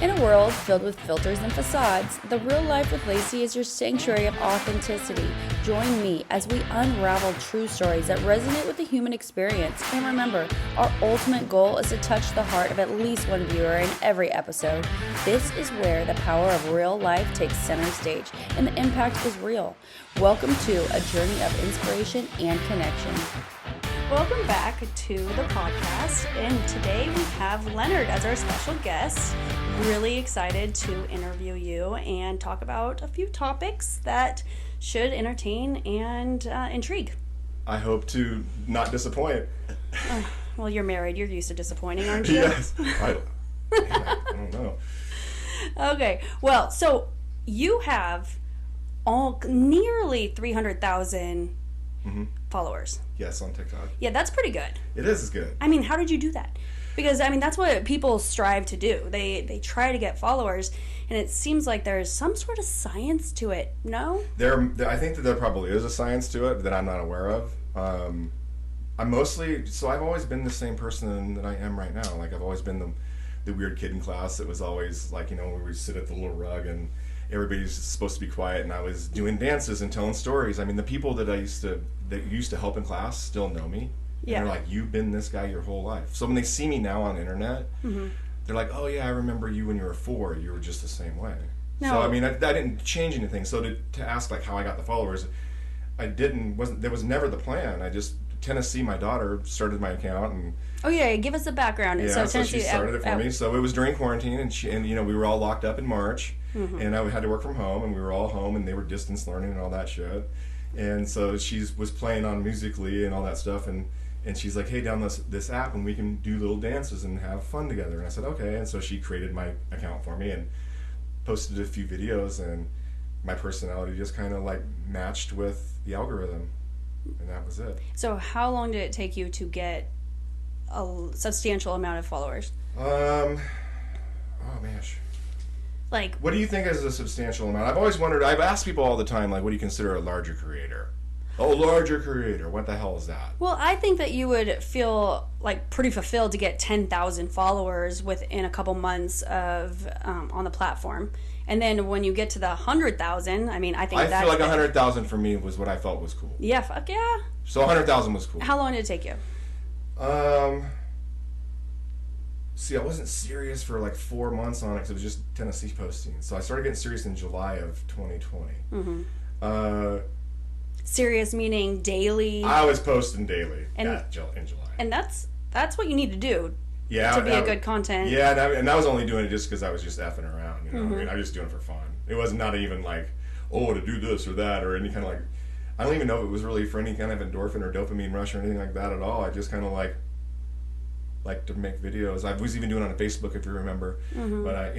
In a world filled with filters and facades, The Real Life with Lacey is your sanctuary of authenticity. Join me as we unravel true stories that resonate with the human experience. And remember, our ultimate goal is to touch the heart of at least one viewer in every episode. This is where the power of real life takes center stage, and the impact is real. Welcome to a journey of inspiration and connection. Welcome back to the podcast, and today we have Leonard as our special guest. Really excited to interview you and talk about a few topics that should entertain and intrigue. I hope to not disappoint. Well, you're married. You're used to disappointing, aren't you? Yes. I don't know. Okay. Well, so you have nearly 300,000 followers. Yes, on TikTok. Yeah, that's pretty good. It is good. I mean, how did you do that? Because, I mean, that's what people strive to do. They try to get followers, and it seems like there's some sort of science to it, no? I think that there probably is a science to it that I'm not aware of. I've always been the same person that I am right now. Like, I've always been the weird kid in class that was always, like, you know, where we sit at the little rug and everybody's supposed to be quiet, and I was doing dances and telling stories. I mean, the people that used to help in class still know me. Yeah. And they're like, you've been this guy your whole life. So when they see me now on the internet, they're like, oh yeah, I remember you when you were 4. You were just the same way. No. So I mean, I didn't change anything. So to ask like how I got the followers, there was never the plan. I just, Tennessee, my daughter, started my account, and oh yeah, give us a background. Yeah, so she started it for me. So it was during quarantine, and you know, we were all locked up in March, and I had to work from home, and we were all home, and they were distance learning and all that shit. And so she was playing on Musical.ly and all that stuff, and she's like, hey, download this app and we can do little dances and have fun together. And I said, okay. And so she created my account for me and posted a few videos, and my personality just kind of like matched with the algorithm, and that was it. So how long did it take you to get a substantial amount of followers? Oh man. Like, what do you think is a substantial amount? I've always wondered, I've asked people all the time, like, what do you consider a larger creator? Oh, larger creator. What the hell is that? Well, I think that you would feel like pretty fulfilled to get 10,000 followers within a couple months of on the platform. And then when you get to the 100,000, I mean, I feel like 100,000 for me was what I felt was cool. Yeah, fuck yeah. So 100,000 was cool. How long did it take you? See, I wasn't serious for like 4 months on it because it was just Tennessee posting. So I started getting serious in July of 2020. Serious meaning daily? I was posting daily in July. And that's what you need to do to be a good content. Yeah, and I was only doing it just because I was just effing around. You know, I mean, I was just doing it for fun. It was not even like, oh, to do this or that or any kind of like, I don't even know if it was really for any kind of endorphin or dopamine rush or anything like that at all. I just kind of like to make videos. I was even doing it on Facebook, if you remember. But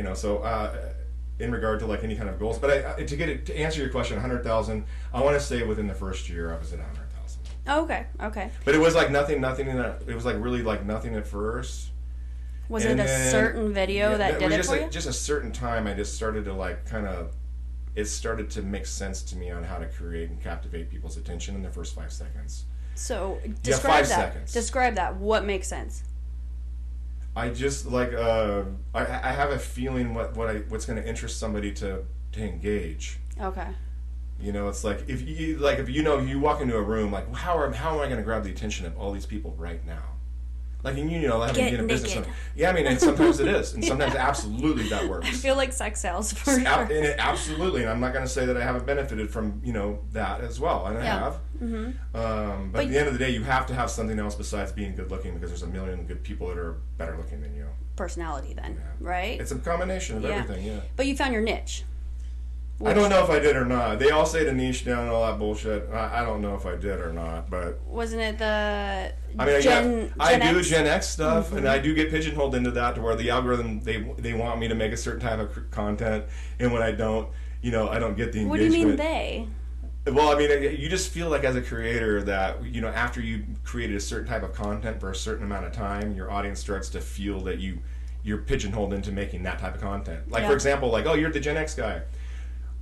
in regard to like any kind of goals, but to answer your question, 100,000. I want to say within the first year I was at 100,000. Oh, okay. But it was like nothing in that. It was like really like nothing at first. Was it a certain video that did it for you? Just a certain time, I just started to like it started to make sense to me on how to create and captivate people's attention in the first 5 seconds. So describe 5 seconds. Describe that. What makes sense? I just like I have a feeling what's going to interest somebody to engage. Okay. You know, it's like if you walk into a room, like how am I going to grab the attention of all these people right now? Like, and having been in business. Yeah, I mean, and sometimes it is, and sometimes absolutely that works. I feel like sex sales for sure. Absolutely, and I'm not going to say that I haven't benefited from that as well, and I have. But at the end of the day, you have to have something else besides being good looking, because there's a million good people that are better looking than you. Personality, then, right? It's a combination of everything. Yeah. But you found your niche. I don't know if I did or not. They all say to niche down and all that bullshit. I don't know if I did or not, but wasn't it the? I mean, I do Gen X stuff, and I do get pigeonholed into that to where the algorithm they want me to make a certain type of content, and when I don't, I don't get the engagement. What do you mean they? Well, I mean, you just feel like as a creator that after you created a certain type of content for a certain amount of time, your audience starts to feel that you're pigeonholed into making that type of content. Like for example, like, oh, you're the Gen X guy.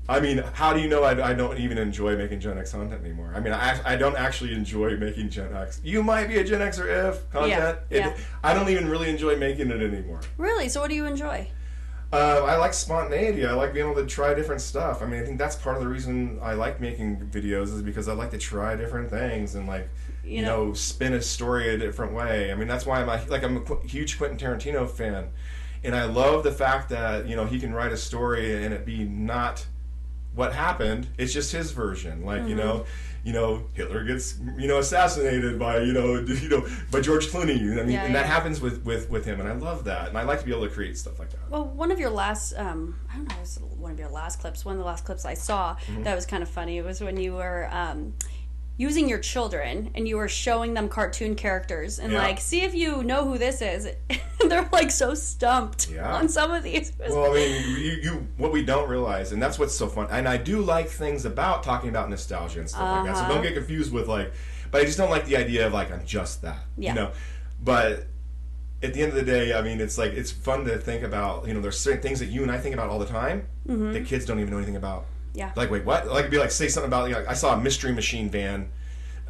I mean, how do you know I don't even enjoy making Gen X content anymore? I mean, I don't actually enjoy making Gen X. You might be a Gen X or if content. I don't even really enjoy making it anymore. Really? So what do you enjoy? I like spontaneity. I like being able to try different stuff. I mean, I think that's part of the reason I like making videos is because I like to try different things and like, you know, spin a story a different way. I mean, that's why I'm a huge Quentin Tarantino fan. And I love the fact that, you know, he can write a story and it be not what happened. It's just his version. Like, you know, Hitler gets, you know, assassinated by, by George Clooney. I mean, and that happens with him, and I love that. And I like to be able to create stuff like that. Well, one of your last, I don't know, it was one of your last clips. One of the last clips I saw that was kind of funny. It was when you were using your children and you were showing them cartoon characters and like, see if you know who this is. And they're like so stumped on some of these. Well, I mean, you what we don't realize, and that's what's so fun. And I do like things about talking about nostalgia and stuff like that. So don't get confused with like, but I just don't like the idea of like I'm just that, you know. But at the end of the day, I mean, it's like it's fun to think about. You know, there's certain things that you and I think about all the time that kids don't even know anything about. Yeah. Like, wait, what? Like, it'd be like, say something about, I saw a mystery machine van.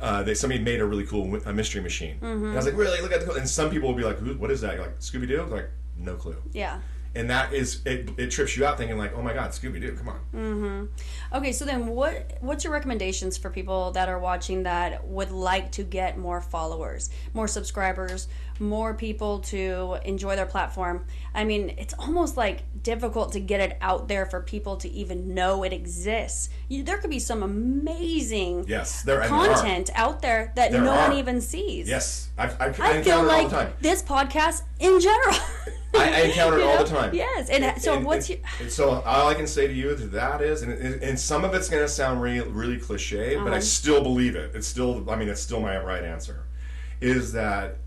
That somebody made a really cool mystery machine. And I was like, really? Look at the... And some people will be like, what is that? You're like, Scooby-Doo? Like, no clue. Yeah. And that is... It trips you out thinking like, oh my God, Scooby-Doo, come on. Okay, so then what's your recommendations for people that are watching that would like to get more followers, more subscribers, more people to enjoy their platform? I mean, it's almost like difficult to get it out there for people to even know it exists. There could be some amazing content out there that no one even sees. Yes. I feel like all the time. This podcast in general. I encounter it all the time. Yes. And so what's your... So all I can say to you that is, and some of it's going to sound really cliche, but I still believe it. It's still my right answer, is that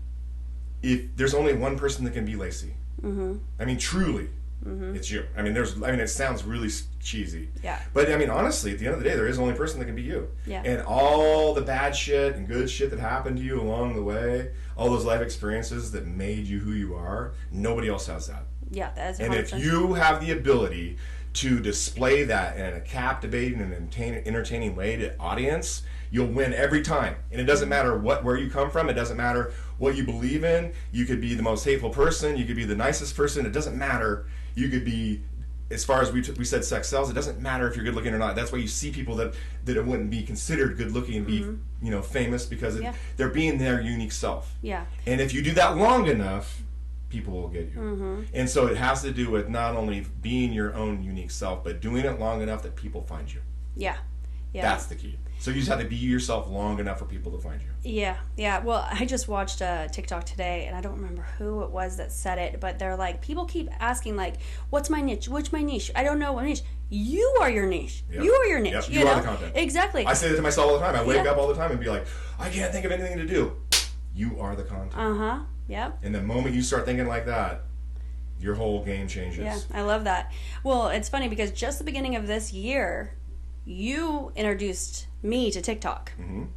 if there's only one person that can be Lacey, I mean, truly, it's you. I mean, it sounds really cheesy. Yeah. But I mean, honestly, at the end of the day, there is only one person that can be you. Yeah. And all the bad shit and good shit that happened to you along the way, all those life experiences that made you who you are, nobody else has that. Yeah, that is 100%. And if you have the ability to display that in a captivating and entertaining way to audience, you'll win every time. And it doesn't matter where you come from. It doesn't matter what you believe in. You could be the most hateful person. You could be the nicest person. It doesn't matter. You could be, as far as we said sex sells, it doesn't matter if you're good looking or not. That's why you see people that it wouldn't be considered good looking and be famous because they're being their unique self. Yeah. And if you do that long enough, people will get you. And so it has to do with not only being your own unique self, but doing it long enough that people find you. Yeah. Yeah. That's the key. So you just have to be yourself long enough for people to find you. Yeah, yeah. Well, I just watched a TikTok today, and I don't remember who it was that said it, but they're like, people keep asking, like, what's my niche? What's my niche? I don't know what niche. You are your niche. Yep. You are your niche. Yep. You are the content. Exactly. I say that to myself all the time. I wake up all the time and be like, I can't think of anything to do. You are the content. Yep. And the moment you start thinking like that, your whole game changes. Yeah, I love that. Well, it's funny because just the beginning of this year, you introduced me to TikTok.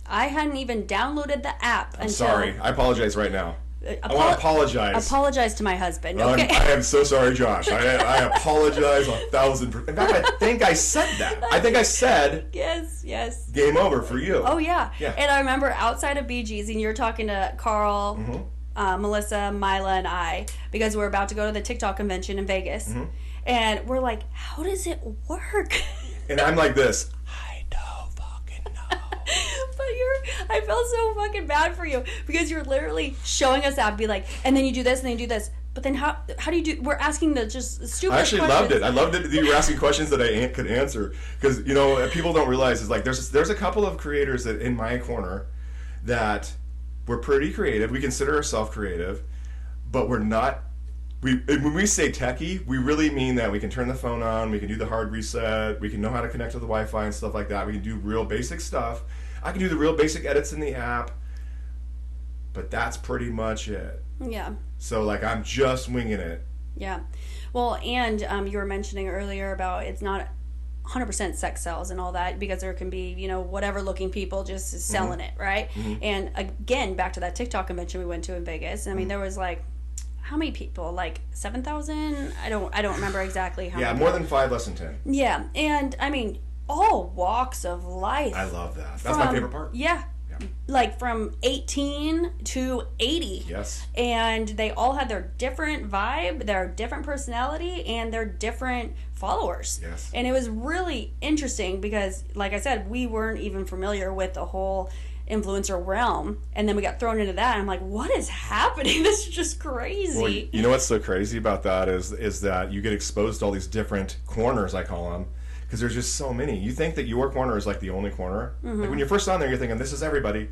I hadn't even downloaded the app until... Sorry, I apologize right now. I want to apologize. Apologize to my husband. Okay. I am so sorry, Josh. I apologize 1,000%. In fact, I think I said that. I think I said... Yes. Game over for you. Oh, yeah. And I remember outside of BG's, and you're talking to Carl, Melissa, Mila, and I, because we're about to go to the TikTok convention in Vegas. And we're like, how does it work? And I'm like this. I don't fucking know. But I felt so fucking bad for you because you're literally showing us that, be like, and then you do this and then you do this. But then how do you do? We're asking the just stupid. I actually questions. loved it. I loved it that you were asking questions that I could answer because people don't realize is like there's a couple of creators that in my corner that we're pretty creative. We consider ourselves creative, but we're not. When we say techie, we really mean that we can turn the phone on, we can do the hard reset, we can know how to connect to the Wi-Fi and stuff like that. We can do real basic stuff. I can do the real basic edits in the app, but that's pretty much it. Yeah. So like I'm just winging it. Yeah. Well, and you were mentioning earlier about it's not 100% sex sells and all that because there can be, whatever looking people just selling it, right? And again, back to that TikTok convention we went to in Vegas. I mean, there was like, how many people? Like 7,000? I don't remember exactly how many. Yeah, more than 5, less than 10. Yeah, and I mean, all walks of life. I love that. That's my favorite part. Yeah. like from 18 to 80. Yes. And they all had their different vibe, their different personality, and their different followers. Yes. And it was really interesting because, like I said, we weren't even familiar with the whole influencer realm, and then we got thrown into that, and I'm like, what is happening? This is just crazy. Well, you know what's so crazy about that is that you get exposed to all these different corners, I call them, because there's just so many. You think that your corner is like the only corner. Like when you're first on there, you're thinking this is everybody,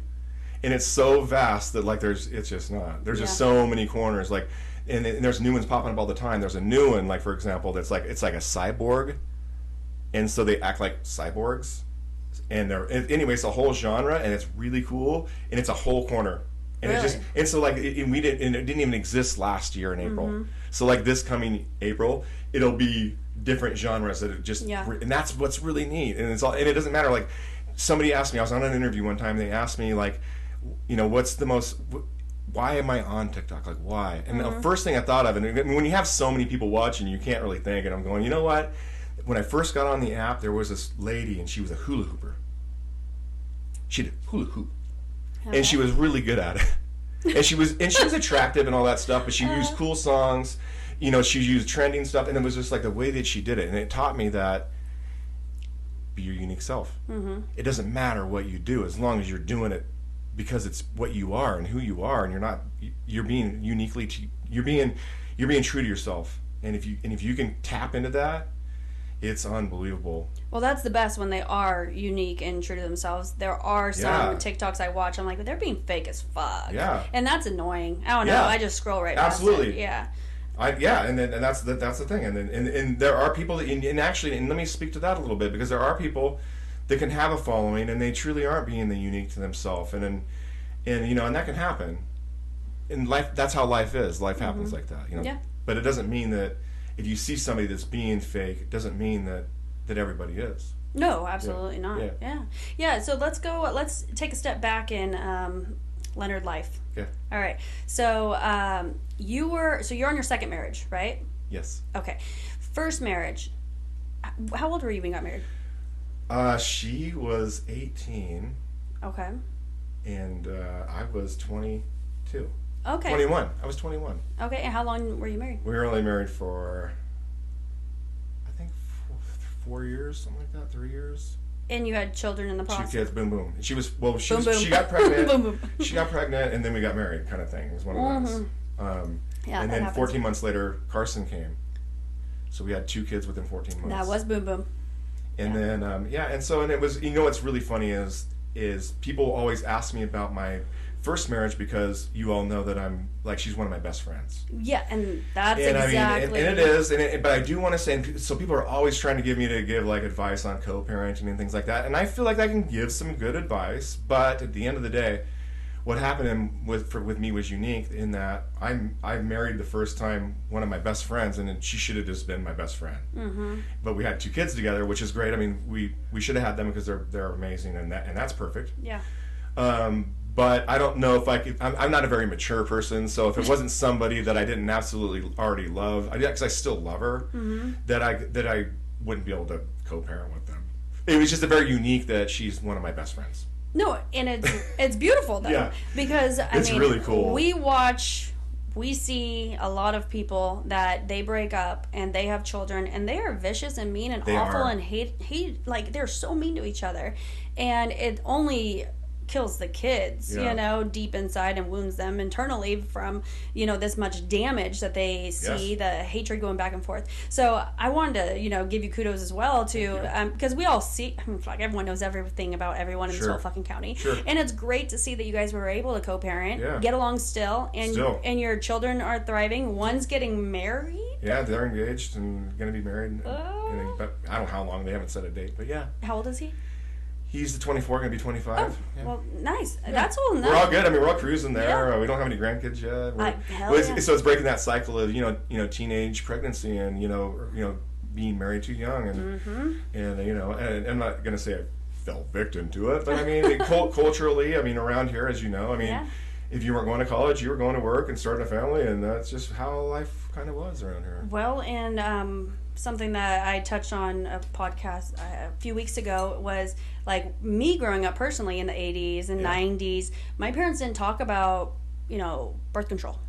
and it's so vast that like it's just not. There's just so many corners. Like, and there's new ones popping up all the time. There's a new one, like for example, that's like it's like a cyborg, and so they act like cyborgs, and anyway, it's a whole genre, and it's really cool, and it's a whole corner. And really? And so like it didn't even exist last year in April. So like this coming April, it'll be different genres that it just and that's what's really neat. And it doesn't matter. Like somebody asked me, I was on an interview one time, they asked me like, what's the most, why am I on TikTok? Like why? And the first thing I thought of, and when you have so many people watching, you can't really think. And I'm going, you know what? When I first got on the app, there was this lady, and she was a hula hooper. She did hula hoop. And she was really good at it. And she was attractive and all that stuff, but she used cool songs. She used trending stuff, and it was just like the way that she did it. And it taught me that be your unique self. It doesn't matter what you do as long as you're doing it because it's what you are and who you are, and you're being you're being true to yourself. And if you can tap into that, it's unbelievable. Well, that's the best when they are unique and true to themselves. There are some TikToks I watch, I'm like, but they're being fake as fuck. Yeah. And that's annoying. I don't know. I just scroll right past it. Yeah. And that's the thing. And there are people that, and let me speak to that a little bit, because there are people that can have a following and they truly aren't being the unique to themselves. And that can happen. In life, that's how life is. Life happens like that. Yeah. But it doesn't mean that if you see somebody that's being fake, it doesn't mean that everybody is. No, absolutely not. Yeah. So let's take a step back in Leonard life. Yeah. All right. So you're on your second marriage, right? Yes. Okay. First marriage. How old were you when you got married? She was 18. Okay. And I was 22. Okay. 21. I was 21. Okay. And how long were you married? We were only married for, I think, 4 years, something like that, 3 years. And you had children in the process? 2 kids, boom, boom. And she got pregnant. Boom, boom. She got pregnant, and then we got married, kind of thing. It was one of those. And then 14 months later, Carson came. So we had 2 kids within 14 months. That was boom, boom. And then, and it was, what's really funny is people always ask me about my first marriage, because you all know that I'm like, she's one of my best friends. Yeah, and that's and exactly. And it is, but I do want to say, so people are always trying to give like advice on co-parenting and things like that, and I feel like I can give some good advice, but at the end of the day, what happened with me was unique in that I married the first time one of my best friends, and then she should have just been my best friend. But we had 2 kids together, which is great. I mean, we should have had them because they're amazing, and that's perfect. Yeah. But I don't know if I could. I'm not a very mature person, so if it wasn't somebody that I didn't absolutely already love, because I still love her, that I wouldn't be able to co-parent with them. It was just a very unique that she's one of my best friends. No, and it's beautiful though, because it's really cool. We see a lot of people that they break up and they have children and they are vicious and mean and awful and hate, like they're so mean to each other, and it only kills the kids, deep inside, and wounds them internally from, this much damage that they see, the hatred going back and forth. So I wanted to, give you kudos as well too, because we all see, like everyone knows everything about everyone in this whole fucking county. And it's great to see that you guys were able to co-parent, get along still, and your children are thriving. One's getting married. Yeah, they're engaged and going to be married. But I don't know how long. They haven't set a date, but yeah. How old is he? He's the 24, going to be 25. Oh, well, nice. Yeah. That's all nice. We're all good. I mean, we're all cruising there. Yeah. We don't have any grandkids yet. So it's breaking that cycle of, teenage pregnancy and, being married too young. And and I'm not going to say I fell victim to it, but I mean, culturally, around here, as you know, if you weren't going to college, you were going to work and starting a family, and that's just how life kind of was around here. Well, and something that I touched on a podcast a few weeks ago was like me growing up personally in the 80s and 90s. My parents didn't talk about, birth control.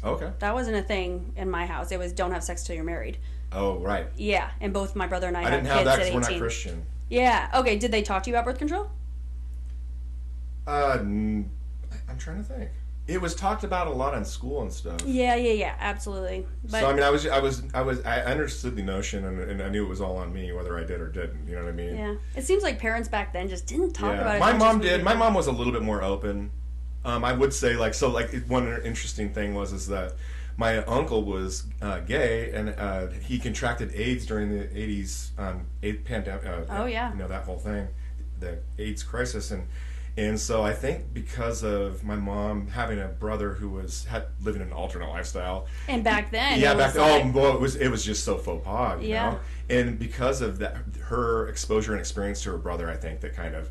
Okay. That wasn't a thing in my house. It was don't have sex till you're married. Oh, right. Yeah, and both my brother and I didn't had have that kids because at 18. we're not Christian. Yeah. Okay. Did they talk to you about birth control? I'm trying to think. It was talked about a lot in school and stuff. Yeah, absolutely. But, so I mean, I understood the notion, and I knew it was all on me, whether I did or didn't. You know what I mean? Yeah. It seems like parents back then just didn't talk about it. My mom did. My mom was a little bit more open. I would say one interesting thing is that my uncle was gay, and he contracted AIDS during the 80s AIDS pandemic. That whole thing, the AIDS crisis, and so I think because of my mom having a brother who was living an alternate lifestyle, and back then, it was just so faux pas, you know? And because of that, her exposure and experience to her brother, I think that kind of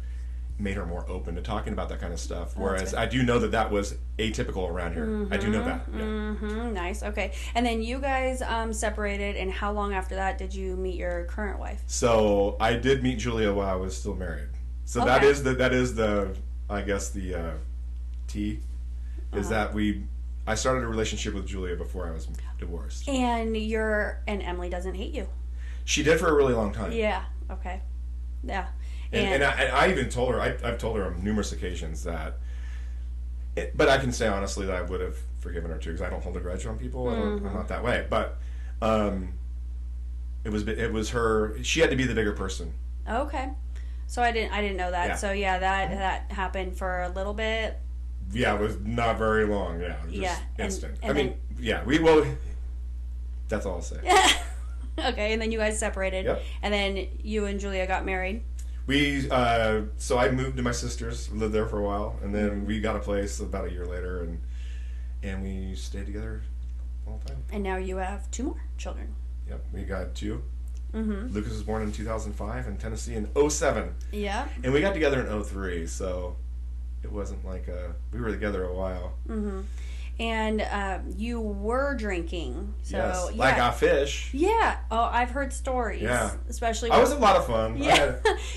made her more open to talking about that kind of stuff. Whereas I do know that was atypical around here. Mm-hmm, I do know that. Yeah. Mm-hmm, nice. Okay. And then you guys separated, and how long after that did you meet your current wife? So I did meet Julia while I was still married. So that is the I guess the T is that I started a relationship with Julia before I was divorced. And Emily doesn't hate you. She did for a really long time. Yeah. Okay. Yeah. And I even told her, I've told her on numerous occasions that, but I can say honestly that I would have forgiven her too, because I don't hold a grudge on people. I'm not that way. But it was her. She had to be the bigger person. Okay. So I didn't know that. Yeah. So that happened for a little bit. Yeah, it was not very long. Yeah, it was just instant. That's all I'll say. Okay, and then you guys separated. Yep. And then you and Julia got married. So I moved to my sister's, lived there for a while, and then we got a place about a year later, and we stayed together all the time. And now you have 2 more children. Yep, we got 2. Mm-hmm. Lucas was born in 2005 and Tennessee in 2007. Yeah. And we got together in 2003, so it wasn't like we were together a while. Mm-hmm. And you were drinking. So, yes, like a fish. Yeah. Oh, I've heard stories. Yeah. Especially. I was a lot of fun. Yeah.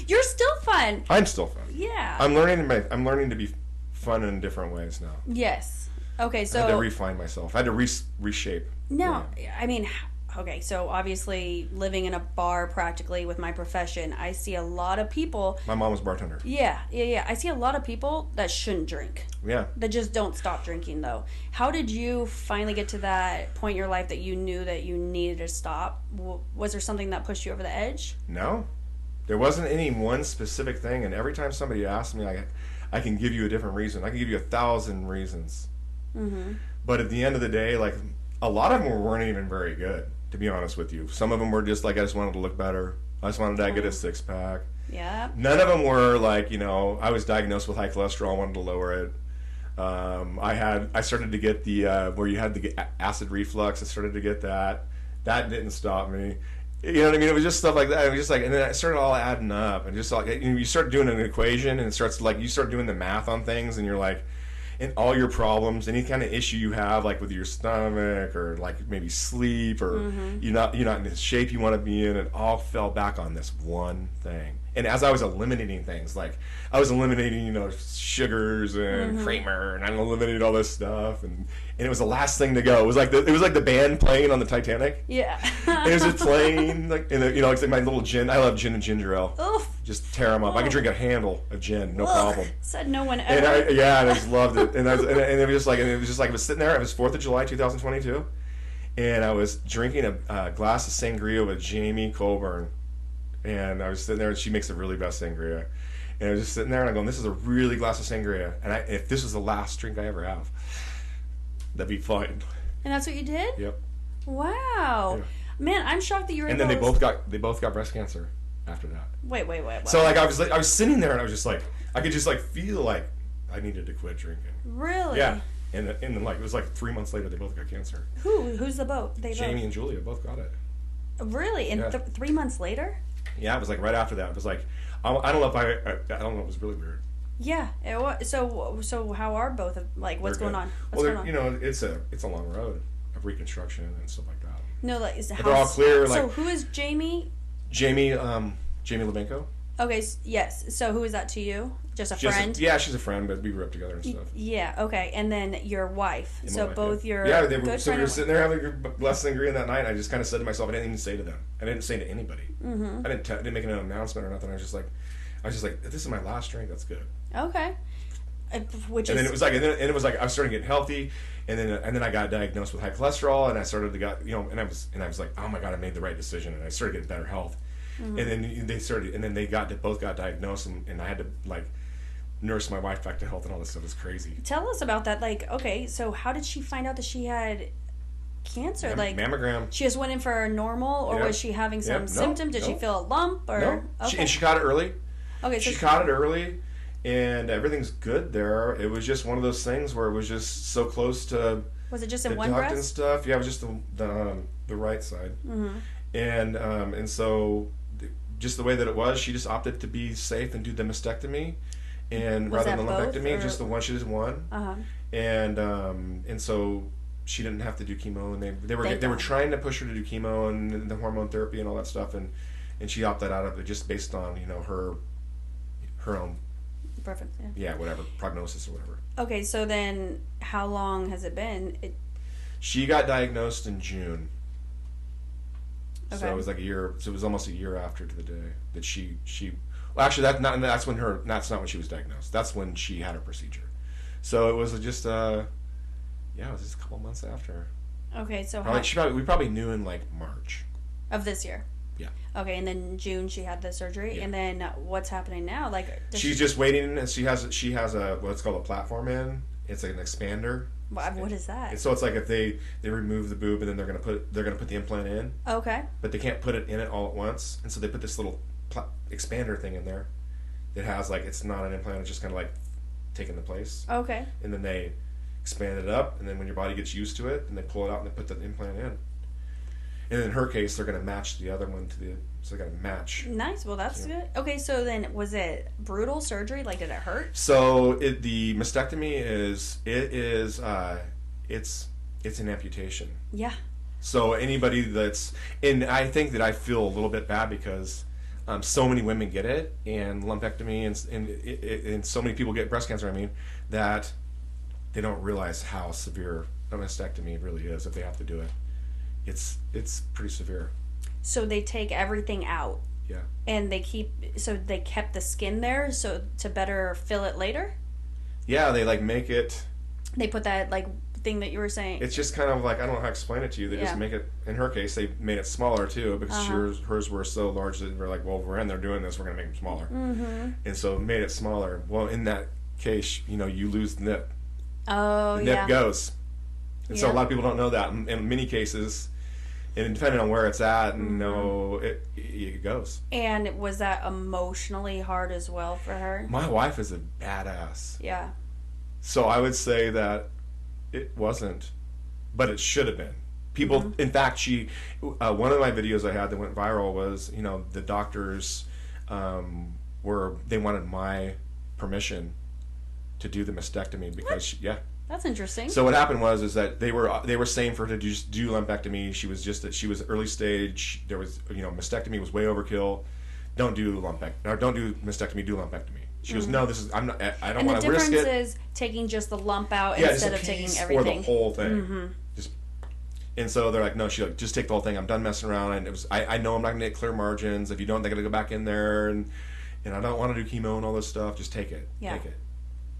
You're still fun. I'm still fun. Yeah. I'm learning to be fun in different ways now. Yes. Okay, so. I had to refine myself. I had to reshape. No, yeah. I mean, okay, so obviously living in a bar practically with my profession, I see a lot of people. My mom was a bartender. Yeah. I see a lot of people that shouldn't drink. Yeah. That just don't stop drinking, though. How did you finally get to that point in your life that you knew that you needed to stop? Was there something that pushed you over the edge? No. There wasn't any one specific thing, and every time somebody asks me, I can give you a different reason. I can give you 1,000 reasons. Mm-hmm. But at the end of the day, like, a lot of them weren't even very good, to be honest with you. Some of them were just like, I just wanted to look better. I just wanted to get a 6-pack. Yeah. None of them were like, I was diagnosed with high cholesterol, wanted to lower it. I started to get the where you had to get acid reflux. I started to get that. That didn't stop me. You know what I mean? It was just stuff like that. It was just like, and then it started all adding up, and just like you start doing an equation, and it starts like you start doing the math on things, and you're like, and all your problems, any kind of issue you have, like with your stomach or like maybe sleep or you're not in the shape you want to be in, it all fell back on this one thing. And as I was eliminating things, like I was eliminating, sugars and creamer, and I eliminated all this stuff, and it was the last thing to go. It was like the band playing on the Titanic. Yeah. It was just playing, like, and it's like my little gin. I love gin and ginger ale. Oof. Just tear them up. I can drink a handle of gin, no problem. Said no one ever. And I just loved it. And it was just like I was sitting there. It was 4th of July, 2022, and I was drinking a glass of sangria with Jamie Colburn. And I was sitting there, and she makes the really best sangria. And I was just sitting there, and I'm going, this is a really glass of sangria. And if this was the last drink I ever have, that'd be fine. And that's what you did? Yep. Wow. Yeah. Man, I'm shocked that you were able to... And then they both got breast cancer after that. Wait. So like I was sitting there, and I was just like, I could just like feel like I needed to quit drinking. Really? Yeah. And then like it was like 3 months later, they both got cancer. Who's the boat? Jamie and Julia both got it. Really? And 3 months later? Yeah, it was like right after that. It was like, I don't know if I don't know. It was really weird. Yeah. So how are both? Like, what's going on? What's going on? It's a long road of reconstruction and stuff like that. No, like they're all clear. Like, so who is Jamie? Jamie Lebenko. Okay, yes. So who is that to you? Just a friend? She's a friend, but we grew up together and stuff. Yeah, okay. And then your wife. And so wife, both your they were, so we were sitting there having a blessed sangria that night, and I just kind of said to myself, I didn't even say to them. I didn't say to anybody. Mm-hmm. I didn't make an announcement or nothing. I was just like, this is my last drink. That's good. Okay. Then it was like I was starting to get healthy, and then I got diagnosed with high cholesterol, and I started to get, and I was like, oh my God, I made the right decision, and I started getting better health. Mm-hmm. And then they both got diagnosed, and I had to like nurse my wife back to health, and all this stuff is crazy. Tell us about that. Like, okay, so how did she find out that she had cancer? Like mammogram. She just went in for a normal, or was she having some symptoms? Did she feel a lump? Or no. Okay. She caught it early. Okay, so she caught it early, and everything's good there. It was just one of those things where it was just so close to. Was it just in one breast? And stuff. Yeah, it was just the right side. Mm-hmm. And so just the way that it was, she just opted to be safe and do the mastectomy, and rather than lumpectomy, just the one. She just one. Uh-huh. And so she didn't have to do chemo, and they were trying to push her to do chemo and the hormone therapy and all that stuff, and she opted out of it just based on her own perfect whatever prognosis or whatever. Okay, so then how long has it been? She got diagnosed in June. Okay. So it was like a year. So it was almost a year after to the day that she. Well, actually, that's not when she was diagnosed. That's when she had her procedure. So it was just it was just a couple months after. Okay, so we probably knew in like March of this year. Yeah. Okay, and then in June she had the surgery, and then what's happening now? Like she's just waiting, and she has a what's called a platform in. It's like an expander. What is that? So it's like if they remove the boob, and then they're gonna put the implant in. Okay. But they can't put it in it all at once, and so they put this little expander thing in there. It has like, it's not an implant; it's just kind of like taking the place. Okay. And then they expand it up, and then when your body gets used to it, then they pull it out and they put the implant in. And in her case, they're going to match the other one so they got to match. Nice. Well, that's good. Okay, so then was it brutal surgery? Like, did it hurt? So the mastectomy it's an amputation. Yeah. So anybody and I think that I feel a little bit bad because so many women get it, and lumpectomy, and so many people get breast cancer. I mean, that they don't realize how severe a mastectomy really is if they have to do it. It's pretty severe. So they take everything out. Yeah. And they kept the skin there so to better fill it later? Yeah, they like make it. They put that like thing that you were saying. It's just kind of like, I don't know how to explain it to you. They just make it, in her case, they made it smaller too, because hers were so large that we're like, well, if we're in there doing this, we're going to make them smaller. Mm-hmm. And so made it smaller. Well, in that case, you lose the nip. Oh, the nip goes. And so a lot of people don't know that. In many cases, and depending on where it's at, it goes. And was that emotionally hard as well for her? My wife is a badass. Yeah. So I would say that it wasn't, but it should have been. People, in fact, one of my videos I had that went viral was, the doctors they wanted my permission to do the mastectomy because, That's interesting. So what happened was that they were saying for her to just do lumpectomy. She was early stage. There was mastectomy was way overkill. Don't do mastectomy. Do lumpectomy. She goes, no, I don't want to risk it. And the difference is taking just the lump out instead of taking everything. Or the whole thing. Mm-hmm. And so they're like, no, she's like, just take the whole thing. I'm done messing around. And it was, I know I'm not going to get clear margins. If you don't, they're going to go back in there. And I don't want to do chemo and all this stuff. Just take it. Yeah. Take it.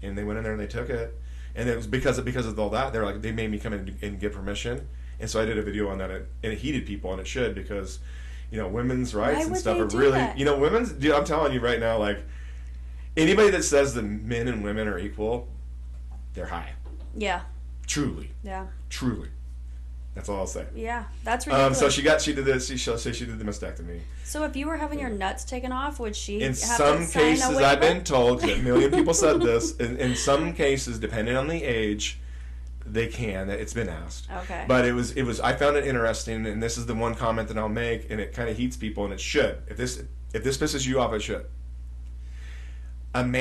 And they went in there and they took it. And it was because of all that. They're like, they made me come in and get permission. And so I did a video on that. And it heated people, and it should, because, women's rights and stuff are really, women's, dude, I'm telling you right now, like, anybody that says that men and women are equal, they're high. Yeah. Truly. Yeah. Truly. That's all I'll say. Yeah, that's ridiculous. So she did this. She'll say she did the mastectomy. So if you were having your nuts taken off, would she? In some cases, I've been told, because a million people said this. In some cases, depending on the age, they can. It's been asked. Okay. But it was. I found it interesting, and this is the one comment that I'll make, and it kind of heats people, and it should. If this pisses you off, it should. An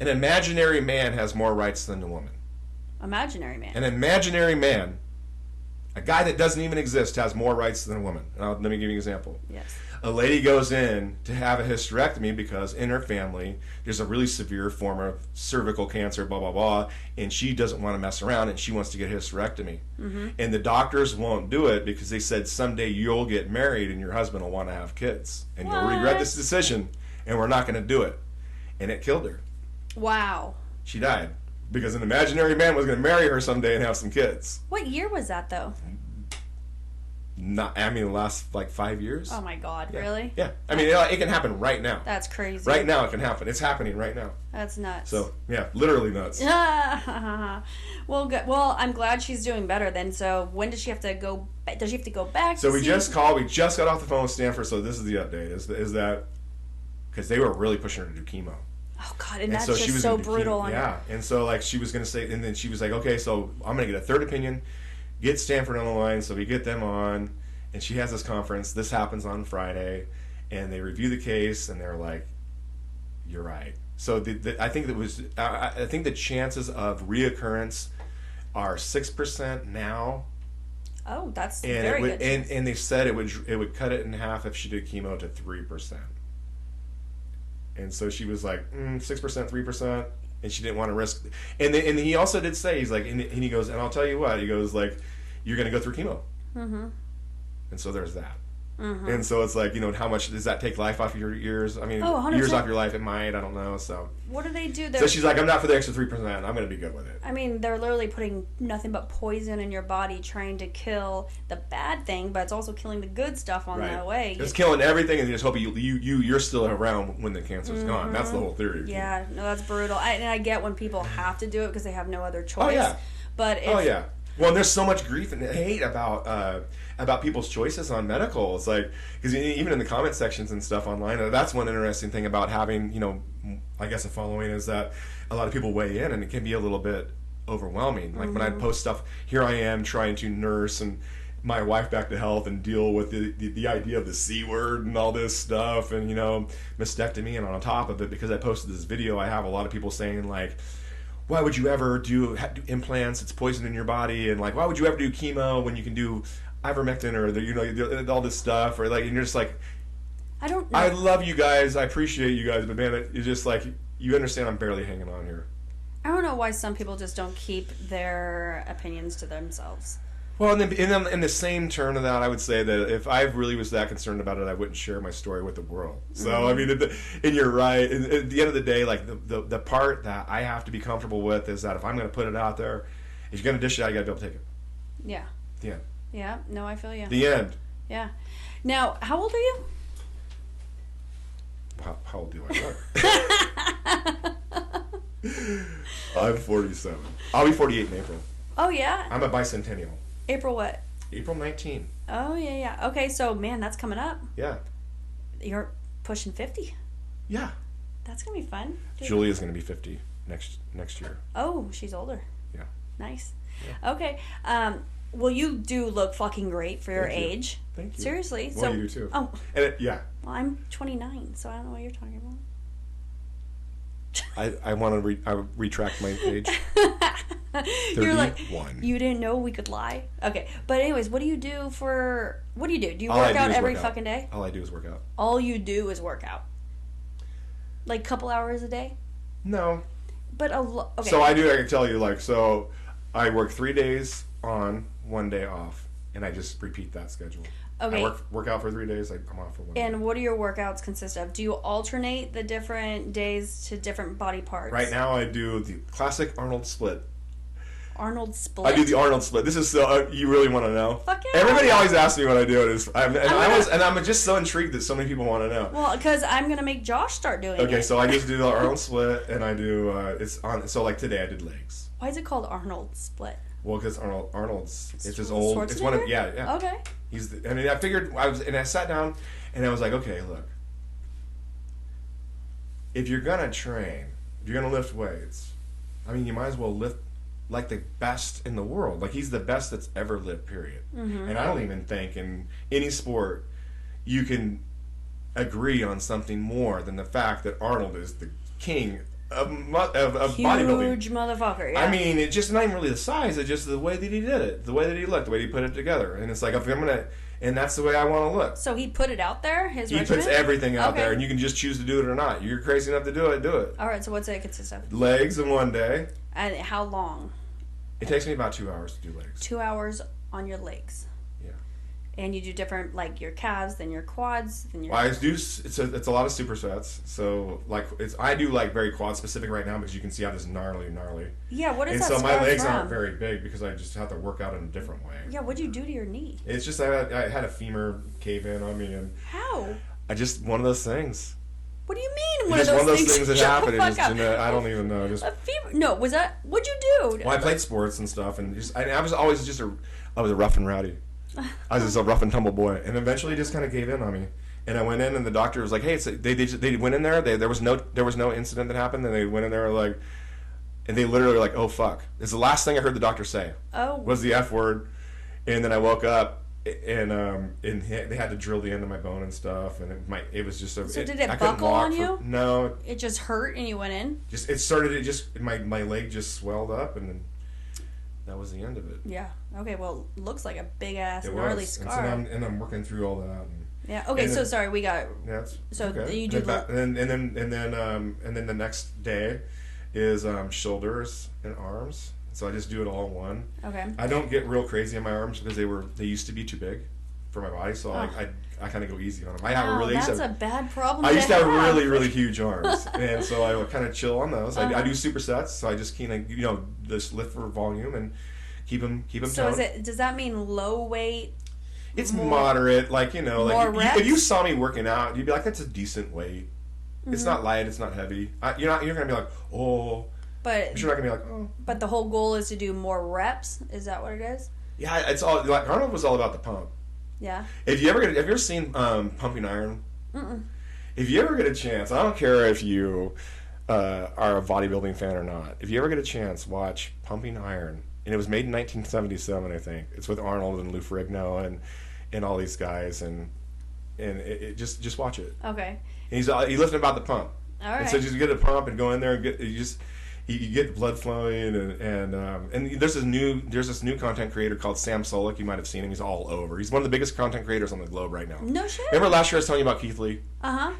imaginary man, has more rights than a woman. Imaginary man. An imaginary man A guy that doesn't even exist has more rights than a woman. Let me give you an example. Yes. A lady goes in to have a hysterectomy because in her family there's a really severe form of cervical cancer, blah, blah, blah, and she doesn't want to mess around and she wants to get a hysterectomy. And the doctors won't do it because they said someday you'll get married and your husband will want to have kids. And you'll regret this decision, and we're not going to do it. And it killed her. Wow. She died because an imaginary man was going to marry her someday and have some kids. What year was that, though? The last like 5 years. Oh my God, Yeah. Really? Yeah. I mean, it can happen right now. That's crazy. Right now it can happen. It's happening right now. That's nuts. So, yeah, literally nuts. Well, good. Well, I'm glad she's doing better then. So, when does she have to go? Does she have to go back? So we just got off the phone with Stanford. So this is the update. Is that because they were really pushing her to do chemo. Oh God, and that's so she just was so gonna do brutal chemo. on her. Yeah, and so like she was going to say, and then she was like, okay, so I'm going to get a third opinion, get Stanford on the line, so we get them on, and she has this conference. This happens on Friday, and they review the case, and they're like, you're right. So I think I think the chances of reoccurrence are 6% now. Oh, that's And very good. and they said it would cut it in half if she did chemo to 3%. And so she was like 6%, 3%, and she didn't want to risk. And he also did say, he's like, and he goes, and I'll tell you what, he goes like, you're going to go through chemo. And so there's that. And so it's like, how much does that take life off your years? I mean, 100%. years off your life, it might, I don't know. So What do they do? so she's like, I'm not for the extra 3%. I'm going to be good with it. I mean, they're literally putting nothing but poison in your body, trying to kill the bad thing, but it's also killing the good stuff on the way. It's killing everything, and you just hope you're still around when the cancer's gone. That's the whole theory. Yeah, no, that's brutal. And I get when people have to do it because they have no other choice. Oh yeah. But if, Well, and there's so much grief and hate about people's choices on medical. It's like, because even in the comment sections and stuff online, that's one interesting thing about having, I guess a following, is that a lot of people weigh in, and it can be a little bit overwhelming. Like when I post stuff, here I am trying to nurse and my wife back to health and deal with the idea of the C word and all this stuff, and mastectomy, and on top of it, because I posted this video, I have a lot of people saying like, why would you ever do implants? It's poison in your body. And like, why would you ever do chemo when you can do ivermectin or all this stuff? Or like, and you're just like, I don't know. I love you guys. I appreciate you guys. But man, it's just like, you understand I'm barely hanging on here. I don't know why some people just don't keep their opinions to themselves. Well, and then in the same turn of that, I would say that if I really was that concerned about it, I wouldn't share my story with the world. So, I mean, and you're right. At the end of the day, like the part that I have to be comfortable with is that if I'm going to put it out there, if you're going to dish it out, you got to be able to take it. Yeah. The end. Yeah. No, I feel you. The end. Yeah. Now, how old are you? How old do I look? I'm 47. I'll be 48 in April. Oh, yeah? I'm a bicentennial. April what? April 19. Oh, yeah. Okay, so, man, that's coming up. Yeah. You're pushing 50. Yeah. That's going to be fun. Julia's going to be 50 next year. Oh, she's older. Yeah. Nice. Yeah. Okay. Well, you do look fucking great for your age. Thank you. Seriously. Well, So, you do too. Oh. And well, I'm 29, so I don't know what you're talking about. I want to retract my age. 31. You're like, you didn't know we could lie? Okay. But anyways, what do you do? Do you work out every fucking day? All I do is work out. All you do is work out? Like a couple hours a day? No. But okay. So I can tell you, like, so I work 3 days on, 1 day off, and I just repeat that schedule. Okay. I work out for 3 days, I'm off for 1 day. And what do your workouts consist of? Do you alternate the different days to different body parts? Right now I do the classic Arnold split. Arnold split? I do the Arnold split. This is so, you really want to know? Fuck yeah. Everybody always asks me what I do, and I'm just so intrigued that so many people want to know. Well, because I'm going to make Josh start doing it. Okay, so I just do the Arnold split, and I do, so like today I did legs. Why is it called Arnold split? Well, because Arnold's, it's his old, it's one of, yeah. Okay. I figured, I sat down, and I was like, okay, look. If you're going to train, if you're going to lift weights, I mean, you might as well lift like the best in the world. Like, he's the best that's ever lived, period. Mm-hmm. And I don't even think in any sport you can agree on something more than the fact that Arnold is the king bodybuilding. Huge motherfucker. Yeah. I mean, it's just not even really the size. It's just the way that he did it, the way that he looked, the way he put it together. And it's like, if I'm gonna, and that's the way I want to look. So he put it out there. He puts everything out there, and you can just choose to do it or not. You're crazy enough to do it, do it. All right. So what's it consist of? Legs in one day. And how long? It takes me about 2 hours to do legs. 2 hours on your legs. Yeah. And you do different, like your calves, then your quads, then your. Well, I do. It's a lot of supersets. So like I do like very quad specific right now because you can see how this gnarly. Yeah. What is and that? And so my legs from? aren't very big because I just have to work out in a different way. Yeah. What'd you do to your knee? It's just I had a femur cave in on me and. How? I just one of those things. What do you mean? One of those things that happened. I don't even know. A fever? No, was that? What'd you do? Well, I played sports and stuff, and I was always just I was a rough and rowdy. I was just a rough and tumble boy, and eventually just kind of gave in on me. And I went in, and the doctor was like, "Hey, they went in there. There was no incident that happened, and they went in there like, and they literally were like, oh fuck." It's the last thing I heard the doctor say. Oh. Was the F word, and then I woke up. And they had to drill the end of my bone and stuff, and it was just a. So did it buckle on you? No. It just hurt, and you went in. My leg just swelled up, and then that was the end of it. Yeah. Okay. Well, looks like a big ass gnarly scar. And I'm working through all that. Yeah. Okay. So sorry, we got. Yeah. So okay. you do. And then the next day is shoulders and arms. So I just do it all in one. Okay. I don't get real crazy on my arms because they used to be too big for my body, so I kind of go easy on them. That's a bad problem. I used to have really huge arms, and so I would kind of chill on those. I do supersets, so I just kind of just lift for volume and keep them. So toned. does that mean low weight? It's moderate, like reps? if you saw me working out, you'd be like, that's a decent weight. Mm-hmm. It's not light, it's not heavy. You're gonna be like, oh. But you're not gonna be like, oh. But the whole goal is to do more reps. Is that what it is? Yeah, it's all like Arnold was all about the pump. Yeah. Have you ever seen Pumping Iron? Mm-mm. If you ever get a chance, I don't care if you are a bodybuilding fan or not. If you ever get a chance, watch Pumping Iron. And it was made in 1977, I think. It's with Arnold and Lou Ferrigno and all these guys, and it just watch it. Okay. And he's lifting about the pump. All right. And so just get a pump and go in there and you get blood flowing and there's this new content creator called Sam Solik. You might have seen him. He's all over. He's one of the biggest content creators on the globe right now. No shit. Remember last year I was telling you about Keith Lee? Uh-huh.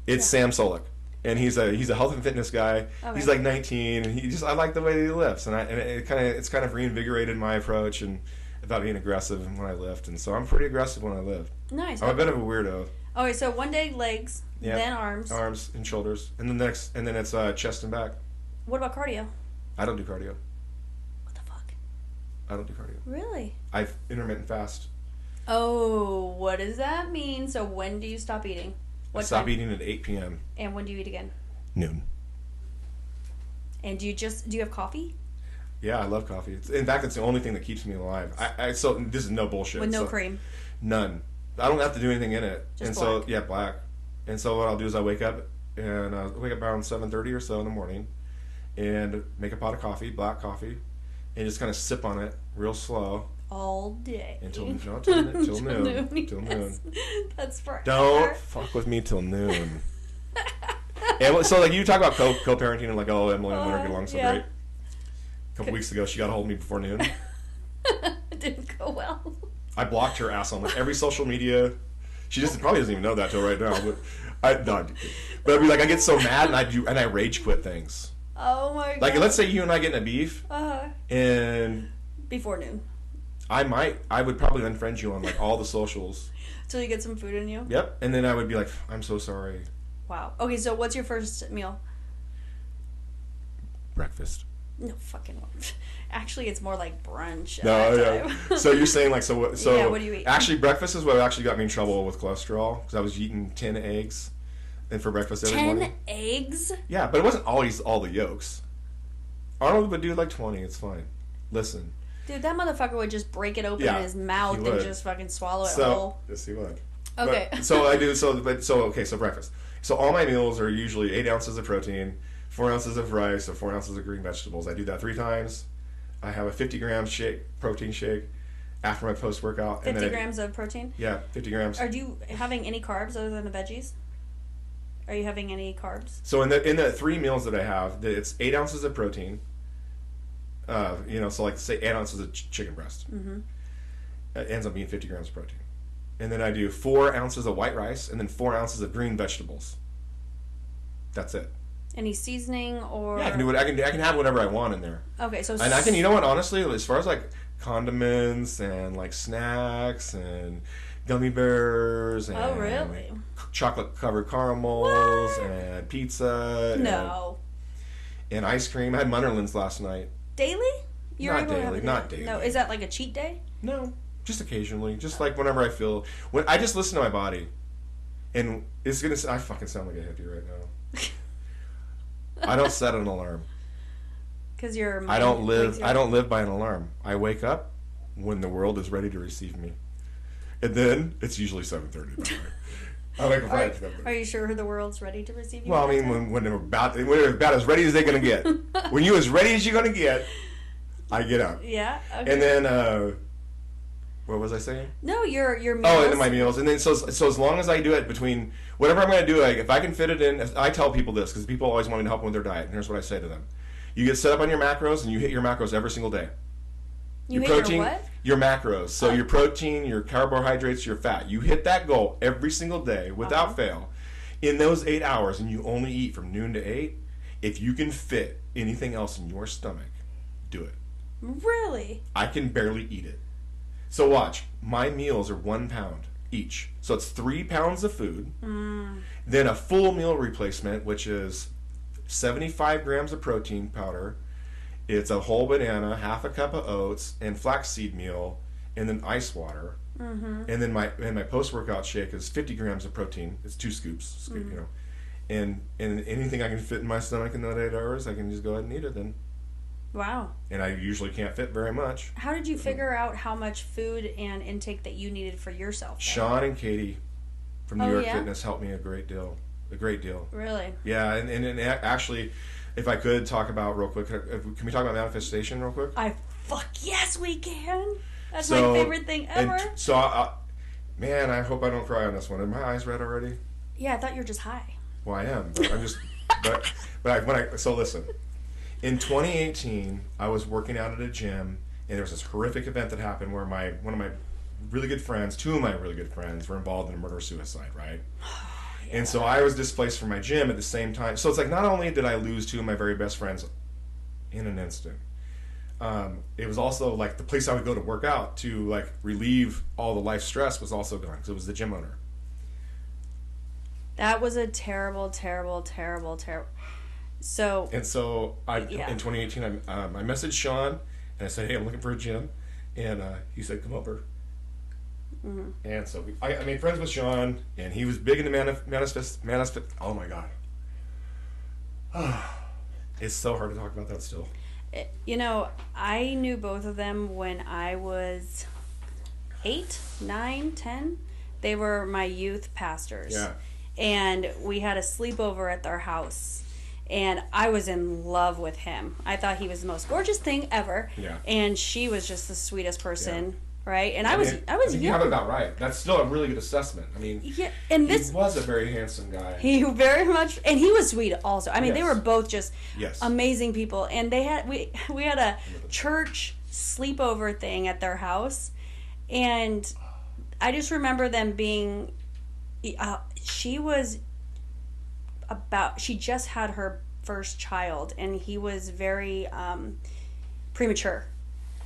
It's Sam Solik. And he's a health and fitness guy. Okay. He's like 19 and I like the way he lifts and it's kind of reinvigorated my approach and about being aggressive when I lift, and so I'm pretty aggressive when I lift. Nice. I'm a bit of a weirdo. Okay, so one day legs, then arms. Arms and shoulders. And then it's chest and back. What about cardio? I don't do cardio. What the fuck? I don't do cardio. Really? I intermittent fast. Oh, what does that mean? So when do you stop eating? I stop eating at 8 p.m. And when do you eat again? Noon. And do you have coffee? Yeah, I love coffee. In fact, it's the only thing that keeps me alive. So this is no bullshit. With no cream? None. I don't have to do anything in it. Just black? So, black. And so what I'll do is I wake up around 7:30 or so in the morning and make a pot of coffee, black coffee, and just kind of sip on it real slow. All day. Until noon. Till noon. That's forever. Don't fuck with me till noon. And so you talk about co-parenting and Emily and Leonard get along so great. A couple weeks ago, she got a hold of me before noon. It didn't go well. I blocked her ass on every social media. She probably doesn't even know that till right now. But I'd be like, I get so mad and I rage quit things. Oh my god! Like let's say you and I get in a beef, and before noon, I would probably unfriend you on all the socials. Till you get some food in you. Yep, and then I would be like, I'm so sorry. Wow. Okay, so what's your first meal? Breakfast. No fucking. Actually, it's more like brunch. No, yeah. So you're saying so what do you eat? Actually, breakfast is what actually got me in trouble with cholesterol because I was eating 10 eggs, and for breakfast every morning. 10 eggs? Yeah, but it wasn't always all the yolks. Arnold would do 20. It's fine. Listen. Dude, that motherfucker would just break it open in his mouth and just fucking swallow it whole. Yes, he would. Okay. But, so I do. So breakfast. So all my meals are usually 8 ounces of protein, 4 ounces of rice, or 4 ounces of green vegetables. I do that 3 times. I have a 50-gram protein shake after my post-workout. 50 grams of protein? Yeah, 50 grams. Are you having any carbs other than the veggies? Are you having any carbs? So in the 3 meals that I have, it's 8 ounces of protein. So like say 8 ounces of chicken breast. Mm-hmm. It ends up being 50 grams of protein. And then I do 4 ounces of white rice and then 4 ounces of green vegetables. That's it. Any seasoning or? Yeah, I can do it. I can have whatever I want in there. Okay, so. And I can, you know what? Honestly, as far as like condiments and like snacks and gummy bears and oh really? Chocolate covered caramels What? and pizza. No. And ice cream. I had Munderlands last night. Daily? You're Not able to have daily. it Not daily. No, is that like a cheat day? No, just occasionally. Just like whenever I feel. When I just listen to my body, and it's gonna. I fucking sound like a hippie right now. I don't set an alarm. Because you're. I don't live by an alarm. I wake up when the world is ready to receive me, and then it's usually 7:30. I wake up right at 7:30. Are you sure the world's ready to receive you? Well, I mean, when they're about as ready as they're gonna get. When you're as ready as you're gonna get, I get up. Yeah. Okay. And then, what was I saying? No, your meals. Oh, and then my meals, and then so as long as I do it between whatever I'm going to do, like, if I can fit it in. I tell people this because people always want me to help them with their diet, and here's what I say to them: you get set up on your macros, and you hit your macros every single day. You hit protein, your what? Your macros. So your protein, your carbohydrates, your fat. You hit that goal every single day without fail. In those 8 hours, and you only eat from noon to 8. If you can fit anything else in your stomach, do it. Really? I can barely eat it. So watch, my meals are 1 pound each. So it's 3 pounds of food. Then a full meal replacement, which is 75 grams of protein powder. It's a whole banana, half a cup of oats, and flaxseed meal, and then ice water. And then my post-workout shake is 50 grams of protein. It's 2 scoops, you know. And anything I can fit in my stomach in that 8 hours, I can just go ahead and eat it then. Wow. And I usually can't fit very much. How did you figure out how much food and intake that you needed for yourself? Then? Sean and Katie from New York Fitness helped me a great deal. Really? Yeah, and actually, if I could talk about real quick, can we talk about manifestation real quick? Yes, we can. That's my favorite thing ever. Man, I hope I don't cry on this one. Are my eyes red already? Yeah, I thought you were just high. Well, I am. But I'm just. So listen. In 2018, I was working out at a gym, and there was this horrific event that happened where one of my really good friends, 2 of my really good friends, were involved in a murder-suicide, right? Yeah. And so I was displaced from my gym at the same time. So it's like not only did I lose 2 of my very best friends in an instant, it was also like the place I would go to work out to like relieve all the life stress was also gone because it was the gym owner. That was a terrible, terrible, terrible, terrible. So in 2018, I messaged Sean and I said, "Hey, I'm looking for a gym," and he said, "Come over." Mm-hmm. And so I made friends with Sean, and he was big into manifest. Oh my god, it's so hard to talk about that still. You know, I knew both of them when I was 8, 9, 10. They were my youth pastors. Yeah. And we had a sleepover at their house. And I was in love with him. I thought he was the most gorgeous thing ever. Yeah. And she was just the sweetest person, right? And I was young. You have it about right. That's still a really good assessment. I mean, yeah, and he was a very handsome guy. He very much, and he was sweet also. I mean, they were both just amazing people. And we had a church sleepover thing at their house, and I just remember them being. She just had her first child, and he was very premature.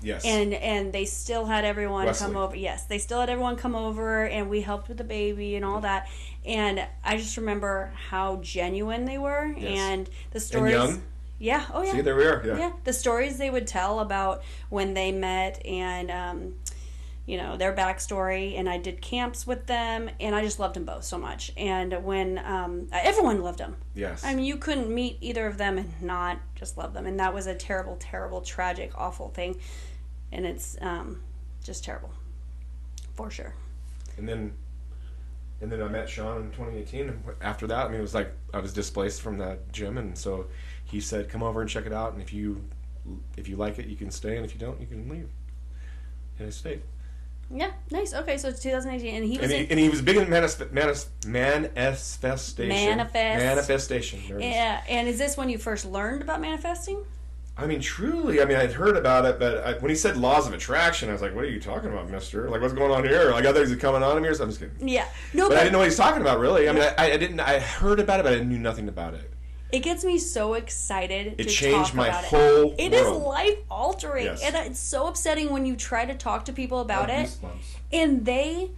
Yes. And they still had everyone come over. Yes, they still had everyone come over, and we helped with the baby and all that. And I just remember how genuine they were, and the stories. And young. Yeah. Oh yeah. See, there we are. Yeah. Yeah. The stories they would tell about when they met, and their backstory, and I did camps with them, and I just loved them both so much. And when everyone loved them. Yes. I mean, you couldn't meet either of them and not just love them, and that was a terrible, terrible, tragic, awful thing, and it's just terrible, for sure. And then I met Sean in 2018, and after that, I mean, it was like I was displaced from that gym, and so he said, "Come over and check it out, and if you like it, you can stay, and if you don't, you can leave." And I stayed. Yeah, nice. Okay, so it's 2018, and he was and he was big in manifestation. Manifestation. Yeah, and is this when you first learned about manifesting? I mean, truly. I mean, I'd heard about it, but when he said laws of attraction, I was like, "What are you talking about, Mister? Like, what's going on here? Like, are things coming on to me or something?" I'm just kidding. Yeah, no, but I didn't know what he's talking about. Really, I mean, I didn't. I heard about it, but I knew nothing about it. It gets me so excited. It to changed talk my about whole world. It is life altering, Yes. and it's so upsetting when you try to talk to people about it, goosebumps. and they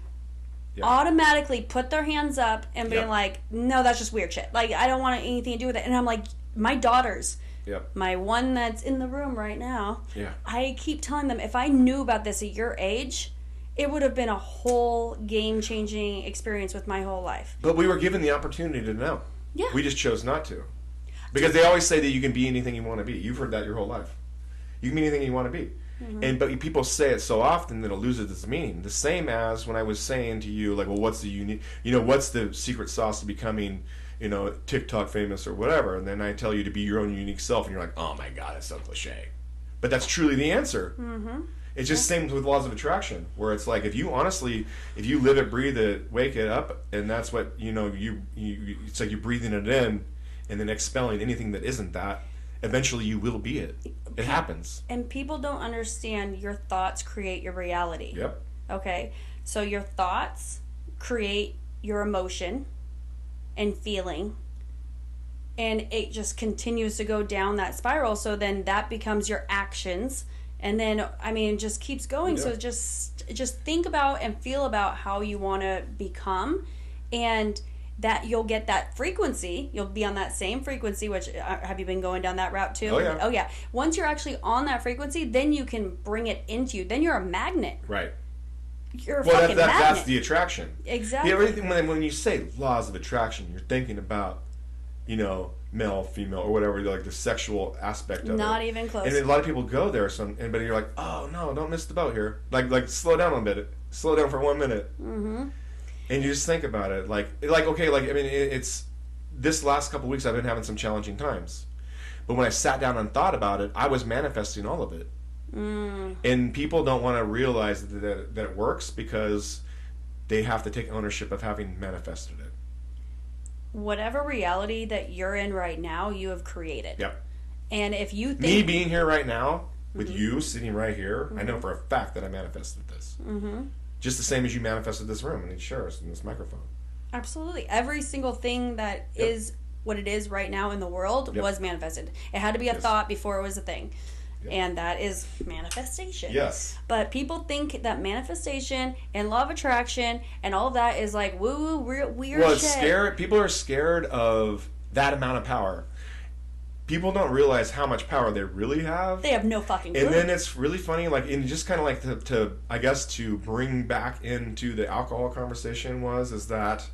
automatically put their hands up and be like, "No, that's just weird shit. Like, I don't want anything to do with it." And I'm like, my daughters. Yep. My one that's in the room right now. Yeah. I keep telling them, if I knew about this at your age, it would have been a whole game-changing experience with my whole life. But we were given the opportunity to know. Yeah. We just chose not to. Because they always say that you can be anything you want to be. You've heard that your whole life. You can be anything you want to be. Mm-hmm. But people say it so often that it loses its meaning. The same as when I was saying to you, like, well, what's the unique, what's the secret sauce to becoming, TikTok famous or whatever, and then I tell you to be your own unique self, and you're like, oh my god, it's so cliche. But that's truly the answer. Mm-hmm. It's just same with laws of attraction, where it's like if you live it, breathe it, wake it up, and that's what you it's like you're breathing it in, and then expelling anything that isn't that. Eventually, you will be it. It happens. And people don't understand your thoughts create your reality. Yep. Okay, so your thoughts create your emotion and feeling, and it just continues to go down that spiral, so then that becomes your actions, and then it just keeps going. So just think about and feel about how you want to become, and that you'll get that frequency. You'll be on that same frequency, which have you been going down that route too? Oh yeah. Once you're actually on that frequency, then you can bring it into you. Then you're a magnet. Right. You're a fucking magnet. That's the attraction. Exactly. Everything when you say laws of attraction, you're thinking about, male, female, or whatever, like the sexual aspect of it. Not even close. And a lot of people go there, but you're like, oh no, don't miss the boat here. Like slow down a bit. Slow down for 1 minute. Mm-hmm. And you just think about it, it's this last couple weeks I've been having some challenging times, but when I sat down and thought about it, I was manifesting all of it. And people don't want to realize that it works because they have to take ownership of having manifested it. Whatever reality that you're in right now, you have created. Yep. And if you think... Me being here right now, with you sitting right here, I know for a fact that I manifested this. Mm-hmm. Just the same as you manifested this room and these chairs and this microphone. Absolutely. Every single thing that is what it is right now in the world was manifested. It had to be a thought before it was a thing. Yep. And that is manifestation. Yes. But people think that manifestation and law of attraction and all of that is like woo-woo, weird well, shit. Scared. People are scared of that amount of power. People don't realize how much power they really have. They have no fucking clue. And then it's really funny, and just kind of like to bring back into the alcohol conversation is that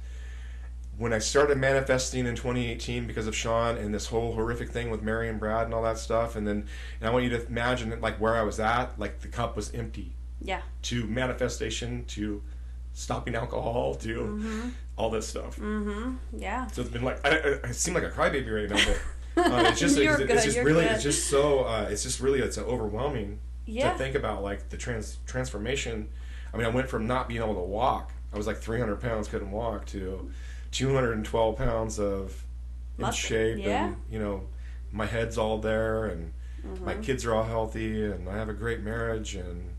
when I started manifesting in 2018 because of Sean and this whole horrific thing with Mary and Brad and all that stuff, and I want you to imagine like where I was at, like the cup was empty. Yeah. To manifestation, to stopping alcohol, to all this stuff. Mm-hmm. Yeah. So it's been like I seem like a crybaby right now, but. It's overwhelming to think about like the transformation. I mean, I went from not being able to walk. I was like 300 pounds, couldn't walk, to 212 pounds of in shape, and my head's all there, and my kids are all healthy, and I have a great marriage, and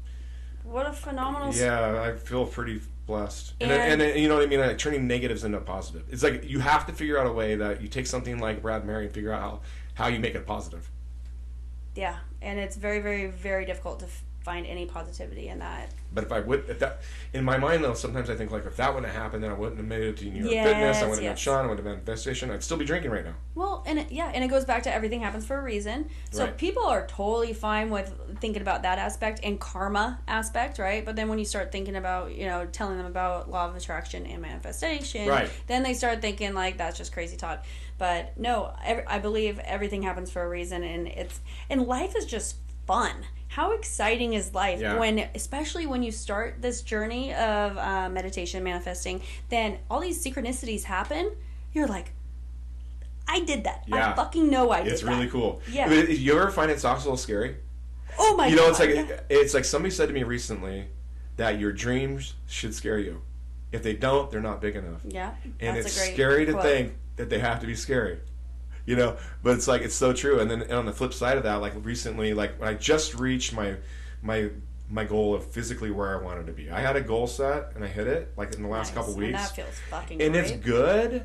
what a phenomenal. Yeah, I feel pretty blessed, and you know what I mean. Like turning negatives into positive. It's like you have to figure out a way that you take something like Brad and Mary and figure out how you make it positive. Yeah, and it's very, very, very difficult to find any positivity in that. But if that, in my mind though, sometimes I think like if that wouldn't have happened, then I wouldn't have made it to New York Fitness. I wouldn't have met Sean. I wouldn't have manifestation. I'd still be drinking right now. Well, and it goes back to everything happens for a reason. So people are totally fine with thinking about that aspect and karma aspect, right? But then when you start thinking about, telling them about law of attraction and manifestation, then they start thinking like that's just crazy talk. But no, I believe everything happens for a reason, and life is just fun. How exciting is life especially when you start this journey of meditation, manifesting, then all these synchronicities happen. You're like, I did that. Yeah. I fucking know I did that. It's really cool. Yeah. You ever find it a little scary? Oh my God. It's like somebody said to me recently, that your dreams should scare you. If they don't, they're not big enough. Yeah. And that's it's a great scary to quote. think that they have to be scary. You know, but it's like, it's so true. And then on the flip side of that, like recently, like when I just reached my goal of physically where I wanted to be. I had a goal set and I hit it like in the last couple weeks. And that feels fucking and great. it's good,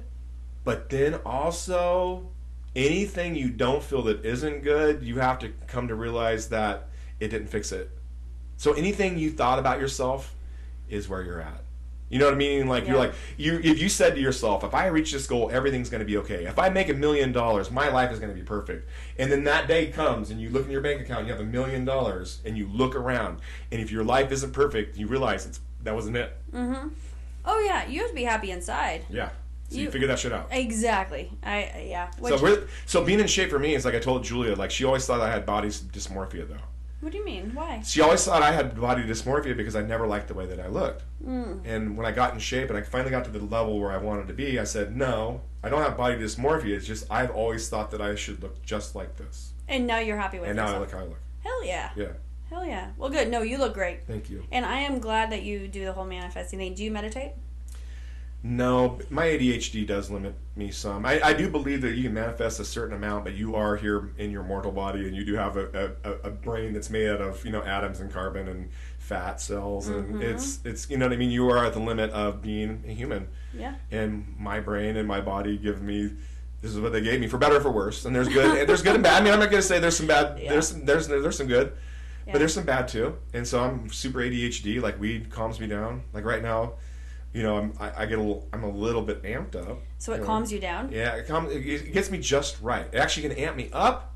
but then also anything you don't feel that isn't good, you have to come to realize that it didn't fix it. So anything you thought about yourself is where you're at. You know what I mean? Like, you're like, if you said to yourself, if I reach this goal, everything's going to be okay. If I make $1 million, my life is going to be perfect. And then that day comes and you look in your bank account and you have $1 million and you look around. And if your life isn't perfect, you realize that wasn't it. Mm-hmm. Oh, yeah. You have to be happy inside. Yeah. So you figure that shit out. Exactly. Yeah. So being in shape for me is like I told Julia, like she always thought I had body dysmorphia though. What do you mean? Why? She always thought I had body dysmorphia because I never liked the way that I looked. And when I got in shape and I finally got to the level where I wanted to be, I said, no, I don't have body dysmorphia. It's just I've always thought that I should look just like this. And now you're happy with yourself. And now I look how I look. Hell yeah. Yeah. Hell yeah. Well, good. No, you look great. Thank you. And I am glad that you do the whole manifesting thing. Do you meditate? No, my ADHD does limit me some. I do believe that you can manifest a certain amount, but you are here in your mortal body, and you do have a brain that's made out of atoms and carbon and fat cells, and it's you know what I mean. You are at the limit of being a human. Yeah. And my brain and my body give me. This is what they gave me, for better or for worse. And there's good, and there's good and bad. I mean, I'm not going to say there's some bad. Yeah. There's some good, but there's some bad too. And so I'm super ADHD. Like weed calms me down. Like right now. I'm a little bit amped up. So it calms you down? Yeah, it gets me just right. It actually can amp me up,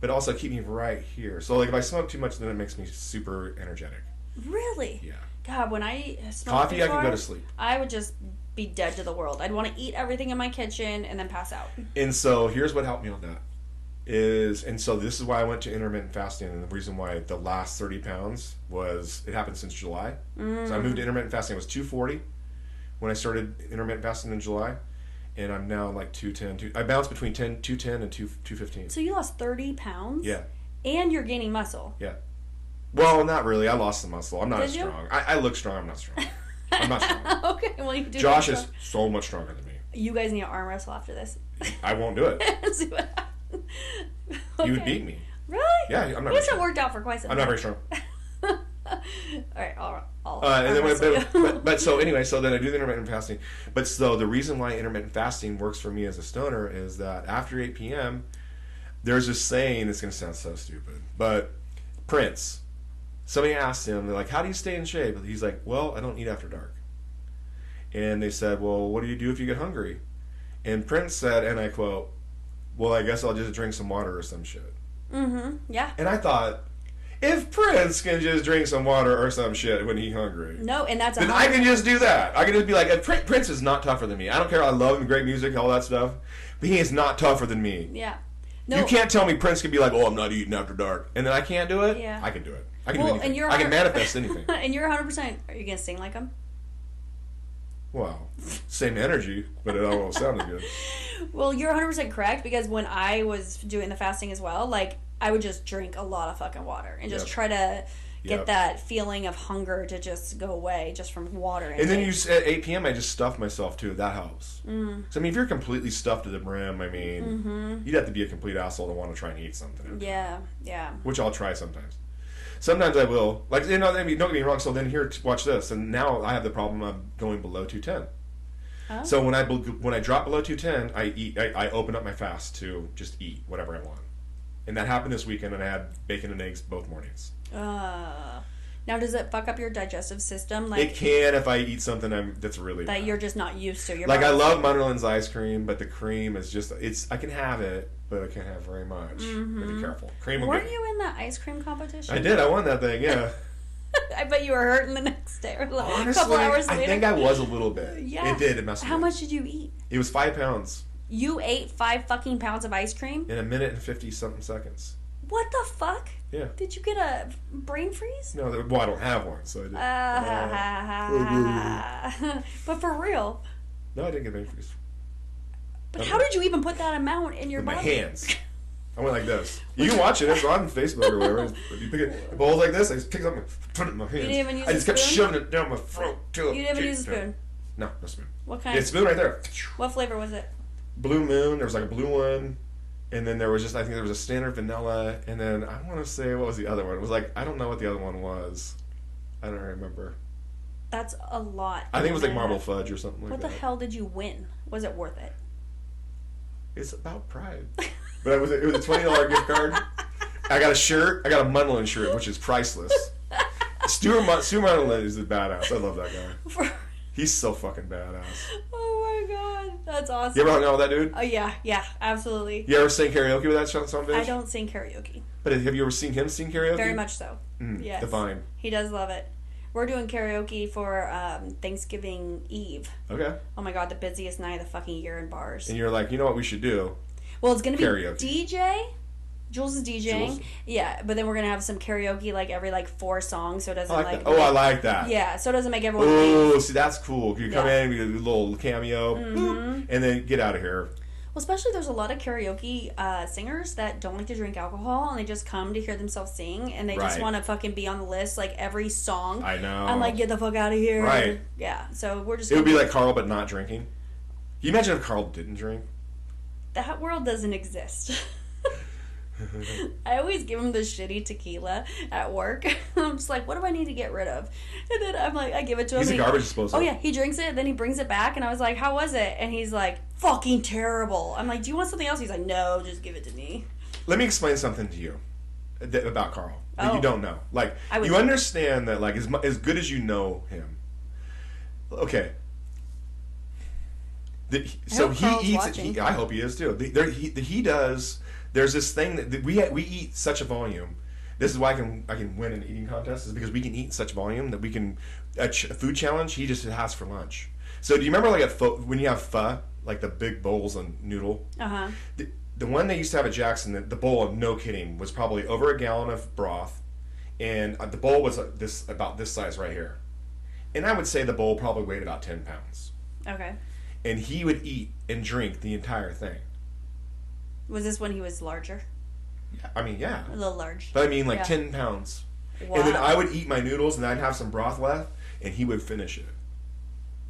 but also keep me right here. So like if I smoke too much, then it makes me super energetic. Really? Yeah. God, when I smoke coffee, before, I can go to sleep. I would just be dead to the world. I'd want to eat everything in my kitchen and then pass out. And so here's what helped me on that. This is why I went to intermittent fasting, and the reason why the last 30 pounds was, it happened since July. So I moved to intermittent fasting. I was 240 when I started intermittent fasting in July, and I'm now like 210. I bounce between 210 and 215. So you lost 30 pounds? Yeah. And you're gaining muscle? Yeah. Well, not really. I lost the muscle. I'm not Did as you? strong. I look strong. I'm not strong. I'm not strong. Okay, well you do. Josh is so much stronger than me. You guys need to arm wrestle after this. I won't do it. See what happens. Okay. You would beat me. Really? Yeah, I'm not. It hasn't worked out for quite some time. I'm not very strong. All right, I'll and arm wrestle you. but so anyway, so then I do the intermittent fasting. But so the reason why intermittent fasting works for me as a stoner is that after 8 p.m., there's this saying that's going to sound so stupid, but Prince. Somebody asked him, they're like, "How do you stay in shape?" He's like, "Well, I don't eat after dark." And they said, "Well, what do you do if you get hungry?" And Prince said, and I quote, "Well, I guess I'll just drink some water or some shit." Mm-hmm. Yeah. And I thought, if Prince can just drink some water or some shit when he's hungry, no, and that's then I can just do that. I can just be like, Prince is not tougher than me. I don't care. I love him, great music, all that stuff, but he is not tougher than me. Yeah. No. You can't tell me Prince can be like, "Oh, I'm not eating after dark," and then I can't do it. Yeah. I can do it. I can do anything. And you're I can manifest anything. And you're 100%. Are you gonna sing like him? Well, same energy, but it don't sound as good. Well, you're 100% correct, because when I was doing the fasting as well, like, I would just drink a lot of fucking water and just try to get that feeling of hunger to just go away just from water. And then at 8 p.m. I just stuff myself too. That helps. So I mean, if you're completely stuffed to the brim, I mean, you'd have to be a complete asshole to want to try and eat something. Yeah. Which I'll try sometimes. Sometimes I will. Like, I mean, don't get me wrong. So then here, watch this. And now I have the problem of going below 210. Oh. So when I drop below 210, I eat. I open up my fast to just eat whatever I want. And that happened this weekend, and I had bacon and eggs both mornings. Now, does it fuck up your digestive system? Like, it can if I eat something that's really that bad. You're just not used to. Like, I love Munderland's ice cream, but the cream is just, I can have it, but I can't have very much. But be careful. Cream will Weren't you in that ice cream competition? I did. I won that thing, yeah. I bet you were hurting the next day or like honestly, a couple hours later. I think I was a little bit. Yeah. It did. It messed me How up. much did you eat? It was 5 pounds. You ate 5 fucking pounds of ice cream? In a minute and 50-something seconds. What the fuck? Yeah. Did you get a brain freeze? No, well, I don't have one, so I didn't. But for real. No, I didn't get a brain freeze. But how did you even put that amount in your With body? my hands. I went like this. You can watch it. It's on Facebook or whatever. You pick it, the bowl's like this. I just pick it up and put it in my hands. You didn't even use I just a kept spoon? shoving it down my throat. You didn't even use a spoon? No spoon. What kind? Yeah, spoon right there. What flavor was it? Blue Moon. There was like a blue one. And then there was just, I think there was a standard vanilla. And then I want to say, what was the other one? It was like, I don't know what the other one was. I don't remember. That's a lot. I think it was like marble fudge or something like that. What the hell did you win? Was it worth it? It's about pride. But it was a $20 gift card. I got a shirt. I got a Munlin shirt, which is priceless. Stuart Munlin is the badass. I love that guy. He's so fucking badass. Oh my god, that's awesome. You ever hung out with that dude? Oh yeah, absolutely. You ever sing karaoke with that son of a bitch? I don't sing karaoke. But have you ever seen him sing karaoke? Very much so. Yes. Divine. He does love it. We're doing karaoke for Thanksgiving Eve. Okay. Oh my god, the busiest night of the fucking year in bars. And you're like, you know what we should do? Well, it's gonna be karaoke. DJ. Jules is DJing. Jules? Yeah, but then we're gonna have some karaoke like every 4 songs, so it doesn't I like that. Oh, I like that. Yeah, so it doesn't make everyone. Oh, see, that's cool. You come Yeah. in, you do a little cameo, boop, and then get out of here. Well, especially there's a lot of karaoke singers that don't like to drink alcohol, and they just come to hear themselves sing, and they just Right. want to fucking be on the list every song. I know. I'm like, get the fuck out of here. Right. Yeah. So we're just. It would be like Carl, but not drinking. Can you imagine if Carl didn't drink? That world doesn't exist. I always give him the shitty tequila at work. I'm just like, what do I need to get rid of? And then I'm like, I give it to him. He's a and garbage disposal. Oh yeah, he drinks it, then he brings it back, and I was like, how was it? And he's like, fucking terrible. I'm like, do you want something else? He's like, no, just give it to me. Let me explain something to you about Carl that you don't know. You understand that as good as you know him. Okay. So he eats. I hope he is too. He does. There's this thing that we eat such a volume. This is why I can win an eating contest, is because we can eat such volume that we can a food challenge. He just has for lunch. So do you remember when you have pho, like the big bowls of noodle? Uh-huh. The one they used to have at Jackson, the bowl, no kidding, was probably over a gallon of broth, and the bowl was about this size right here. And I would say the bowl probably weighed about 10 pounds. Okay. And he would eat and drink the entire thing. Was this when he was larger? I mean, yeah. A little large. But I mean, 10 pounds. Wow. And then I would eat my noodles, and I'd have some broth left, and he would finish it.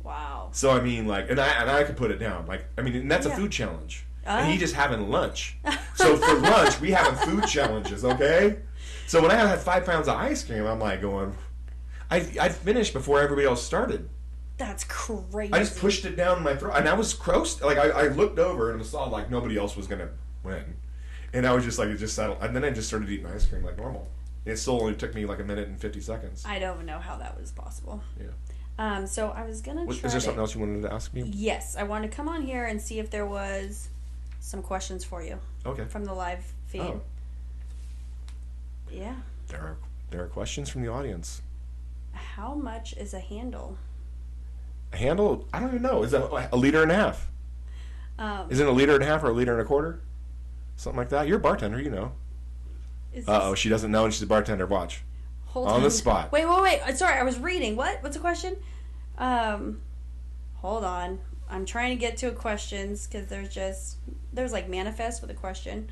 Wow. So I mean, and I could put it down. And that's a food challenge. And he just having lunch. So for lunch, we having food challenges, okay? So when I had 5 pounds of ice cream, I'm like going, I'd finished before everybody else started. That's crazy. I just pushed it down my throat, and I was gross. I looked over and saw nobody else was gonna win, and I was just it just settled. And then I just started eating ice cream like normal. It still only took me a minute and 50 seconds. I don't know how that was possible. Yeah. So I was gonna. Is there something else you wanted to ask me? Yes, I wanted to come on here and see if there was some questions for you. Okay. From the live feed. Oh. Yeah. There are questions from the audience. How much is a handle? A handle? I don't even know. Is that a liter and a half? Is it a liter and a half or a liter and a quarter? Something like that. You're a bartender, you know. Uh-oh, she doesn't know and she's a bartender. Watch. Hold on the spot. Wait. Sorry, I was reading. What's the question? Hold on. I'm trying to get to questions because there's manifest with a question,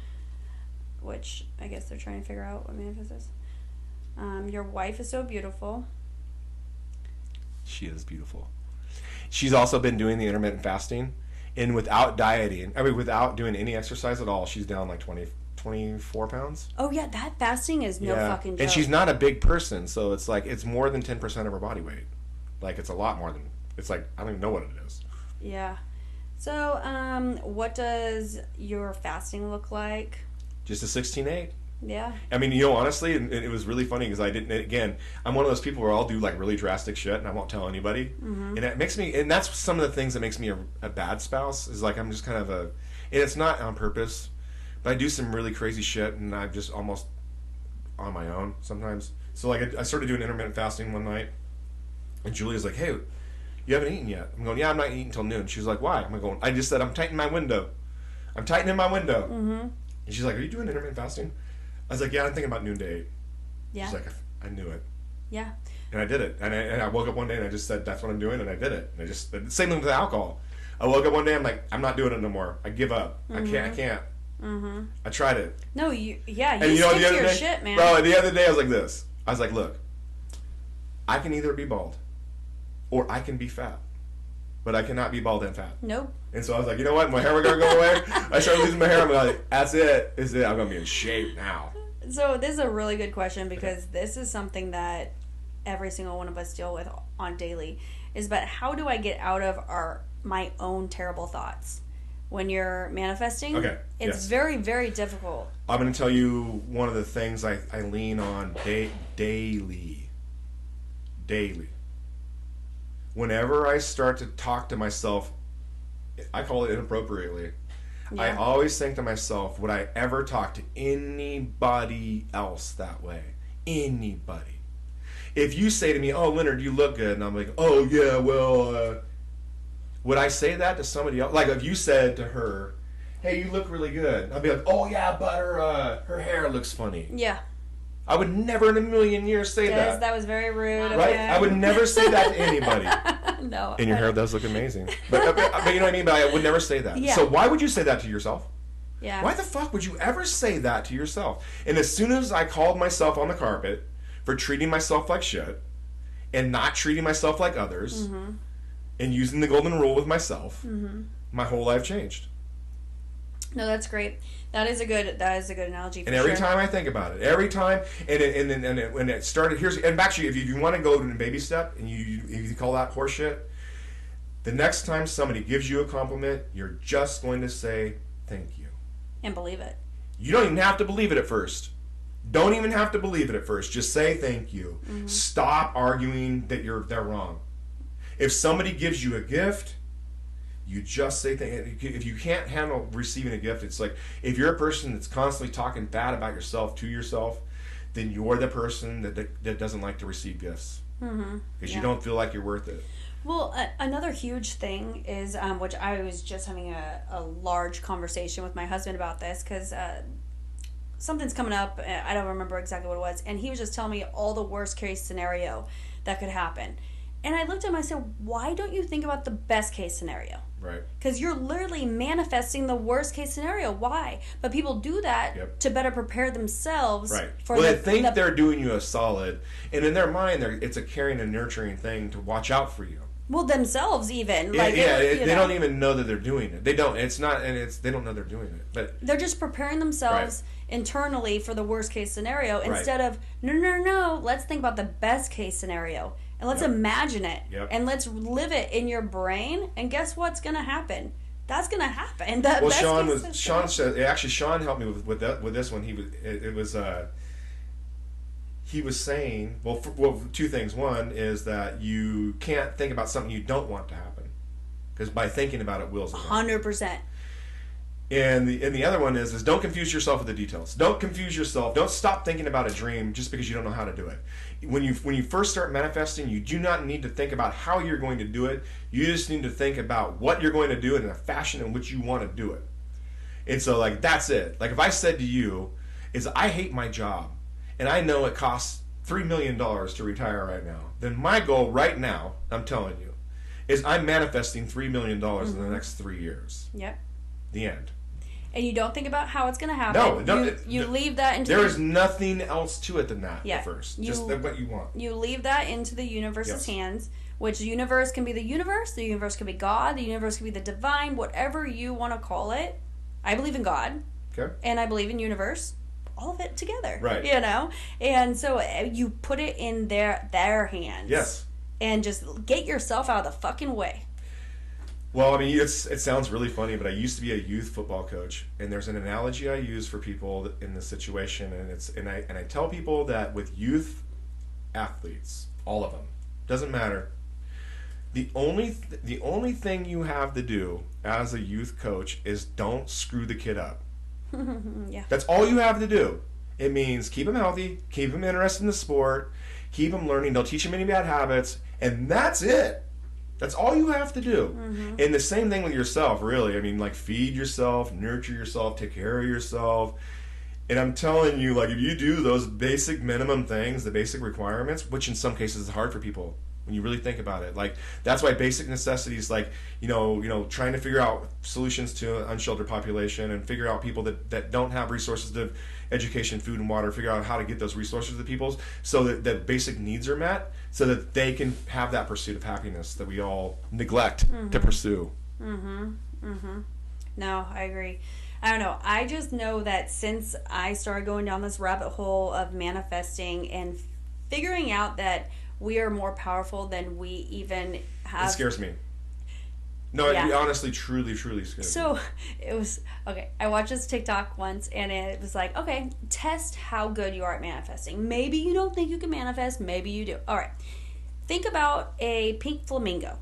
which I guess they're trying to figure out what manifest is. Your wife is so beautiful. She is beautiful. She's also been doing the intermittent fasting, and without dieting, without doing any exercise at all, she's down 24 pounds. Oh yeah, that fasting is no fucking joke. And she's not a big person, so it's more than 10% of her body weight. It's a lot more than, I don't even know what it is. Yeah. So, what does your fasting look like? Just a 16-8. Yeah. I mean, honestly, it was really funny because I'm one of those people where I'll do really drastic shit and I won't tell anybody. Mm-hmm. And it makes me, and that's some of the things that makes me a bad spouse, is I'm just kind of and it's not on purpose, but I do some really crazy shit and I'm just almost on my own sometimes. So I started doing intermittent fasting one night, and Julia's like, hey, you haven't eaten yet. I'm going, yeah, I'm not eating until noon. She's like, why? I'm going, I just said I'm tightening my window. Mm-hmm. And she's like, are you doing intermittent fasting? I was like, yeah, I'm thinking about noon to 8. Yeah. She's like, I knew it. Yeah. And I did it. And I woke up one day and I just said, that's what I'm doing. And I did it. And same thing with alcohol. I woke up one day, I'm like, I'm not doing it no more. I give up. Mm-hmm. I can't. Mm-hmm. I tried it. No, you stick to your shit, man. Bro, the other day I was like this. I was like, look, I can either be bald or I can be fat. But I cannot be bald and fat. Nope. And so I was like, you know what? My hair was going to go away. I started losing my hair. I'm like, that's it. This is it. I'm going to be in shape now. So this is a really good question because this is something that every single one of us deal with on daily. Is about how do I get out of my own terrible thoughts? When you're manifesting, it's very, very difficult. I'm going to tell you one of the things I lean on daily. Whenever I start to talk to myself, I call it inappropriately. Yeah. I always think to myself, would I ever talk to anybody else that way? Anybody. If you say to me, oh, Leonard, you look good, and I'm like, oh, yeah, well, would I say that to somebody else? Like if you said to her, hey, you look really good, I'd be like, oh, yeah, but her hair looks funny. Yeah. I would never in a million years say that. That was very rude. Right? I would never say that to anybody. No. And your hair does look amazing. But you know what I mean? But I would never say that. Yeah. So why would you say that to yourself? Yeah. Why the fuck would you ever say that to yourself? And as soon as I called myself on the carpet for treating myself like shit and not treating myself like others and using the golden rule with myself, my whole life changed. No, that's great. That is a good analogy. And every time I think about it, and when it started, and actually, if you want to go to a baby step and you call that horseshit, the next time somebody gives you a compliment, you're just going to say thank you and believe it. You don't even have to believe it at first. Don't even have to believe it at first. Just say thank you. Stop arguing that they're wrong. If somebody gives you a gift, you just say things. If you can't handle receiving a gift, it's like if you're a person that's constantly talking bad about yourself to yourself, then you're the person that doesn't like to receive gifts because you don't feel like you're worth it. Well, another huge thing is, which I was just having a large conversation with my husband about this because something's coming up. I don't remember exactly what it was, and he was just telling me all the worst case scenario that could happen. And I looked at him and I said, why don't you think about the best case scenario? Right. Because you're literally manifesting the worst case scenario. Why? But people do that to better prepare themselves. Right. They think they're doing you a solid. And in their mind, it's a caring and nurturing thing to watch out for you. Well, themselves even. They don't even know that they're doing it. They don't. It's not, and they don't know they're doing it. But they're just preparing themselves internally for the worst case scenario instead of, no, let's think about the best case scenario. And let's imagine it. And let's live it in your brain. And guess what's going to happen? That's going to happen. Sean helped me with this one. He was saying, two things. One is that you can't think about something you don't want to happen. Because by thinking about it wills it. 100%. And the other one is don't confuse yourself with the details. Don't confuse yourself. Don't stop thinking about a dream just because you don't know how to do it. When you first start manifesting, you do not need to think about how you're going to do it. You just need to think about what you're going to do in a fashion in which you want to do it. And so that's it. Like if I said to you, I hate my job and I know it costs $3 million to retire right now, then my goal right now, I'm telling you, is I'm manifesting $3 million in the next 3 years. Yep. The end. And you don't think about how it's going to happen. No, you leave that into there is nothing else to it than that at first. Just what you want. You leave that into the universe's hands, which the universe can be the universe can be God, the universe can be the divine, whatever you want to call it. I believe in God. Okay. And I believe in universe. All of it together. Right. And so you put it in their hands. Yes. And just get yourself out of the fucking way. Well, I mean, it sounds really funny, but I used to be a youth football coach, and there's an analogy I use for people in this situation, and I tell people that with youth athletes, all of them, doesn't matter. The only thing you have to do as a youth coach is don't screw the kid up. Yeah. That's all you have to do. It means keep him healthy, keep him interested in the sport, keep him learning. Don't teach him any bad habits, and that's it. That's all you have to do. And the same thing with yourself, really. I mean, feed yourself, nurture yourself, take care of yourself. And I'm telling you, if you do those basic minimum things, the basic requirements, which in some cases is hard for people. when you really think about it. Like, that's why basic necessities, like, trying to figure out solutions to an unsheltered population and figure out people that don't have resources to education, food, and water, figure out how to get those resources to people so that basic needs are met, so that they can have that pursuit of happiness that we all neglect to pursue. No, I agree. I don't know. I just know that since I started going down this rabbit hole of manifesting and figuring out that we are more powerful than we even have. It scares me. No, Yeah. it honestly, truly scares me. So it was, okay, I watched this TikTok once and it was like, okay, test how good you are at manifesting. Maybe you don't think you can manifest, maybe you do. All right. Think about a pink flamingo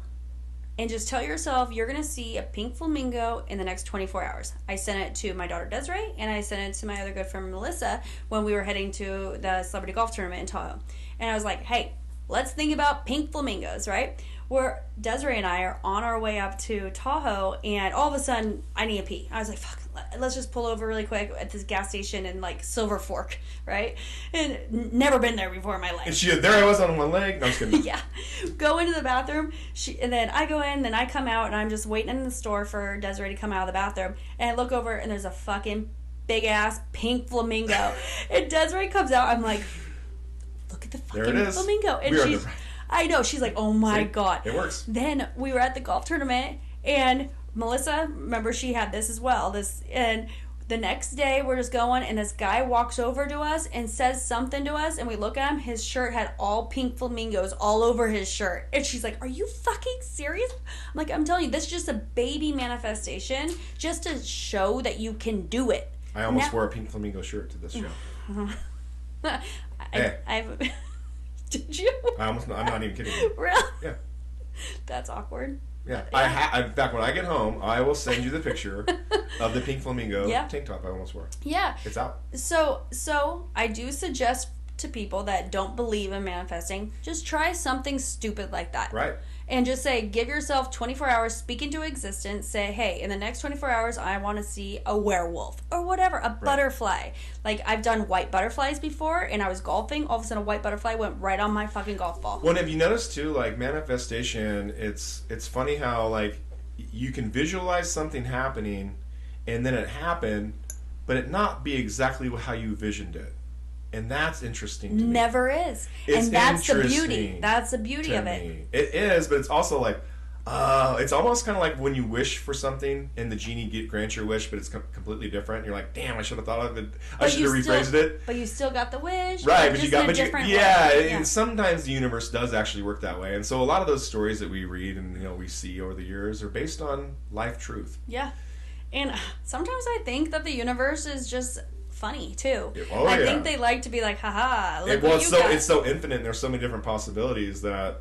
and just tell yourself you're going to see a pink flamingo in the next 24 hours. I sent it to my daughter Desiree and I sent it to my other good friend Melissa when we were heading to the celebrity golf tournament in Tahoe. And I was like, hey, let's think about pink flamingos, right? Where Desiree and I are on our way up to Tahoe, and all of a sudden, I need a pee. I was like, fuck, let's just pull over really quick at this gas station in, like, Silver Fork, right? And never been there before in my life. And there I was on one leg. No, I'm just kidding. Yeah. Go into the bathroom, and then I go in, then I come out, and I'm just waiting in the store for Desiree to come out of the bathroom, and I look over, and there's a fucking big-ass pink flamingo. And Desiree comes out, I'm like, look at the fucking flamingo. And I know, she's like, oh my God. It works. Then we were at the golf tournament, and Melissa, remember, she had this as well. And the next day, we're just going, and this guy walks over to us and says something to us, and we look at him. His shirt had all pink flamingos all over his shirt. And she's like, are you fucking serious? I'm like, I'm telling you, this is just a baby manifestation just to show that you can do it. I almost wore a pink flamingo shirt to this show. I've Did you? I'm not even kidding you. Really? Yeah. That's awkward. Yeah. In fact, when I get home, I will send you the picture of the pink flamingo tank top I almost wore. Yeah. It's out. So I do suggest to people that don't believe in manifesting, just try something stupid like that. Right. And just say, give yourself 24 hours, speak into existence, say, hey, in the next 24 hours, I want to see a werewolf or whatever, a butterfly. Like, I've done white butterflies before, and I was golfing. All of a sudden, a white butterfly went right on my fucking golf ball. Well, have you noticed, too, like, manifestation, it's funny how, like, you can visualize something happening, and then it happened, but it not be exactly how you visioned it. And that's interesting to me. Never is. It's and that's the beauty. That's the beauty of it. It is, but it's also like, it's almost kind of like when you wish for something and the genie grants your wish, but it's completely different. You're like, damn, I should have thought of it. I should have rephrased it. But you still got the wish. Right, but you got and sometimes the universe does actually work that way. And so a lot of those stories that we read and we see over the years are based on life truth. Yeah. And sometimes I think that the universe is just funny too. I think they like to be like, haha, look it's so infinite and there's so many different possibilities that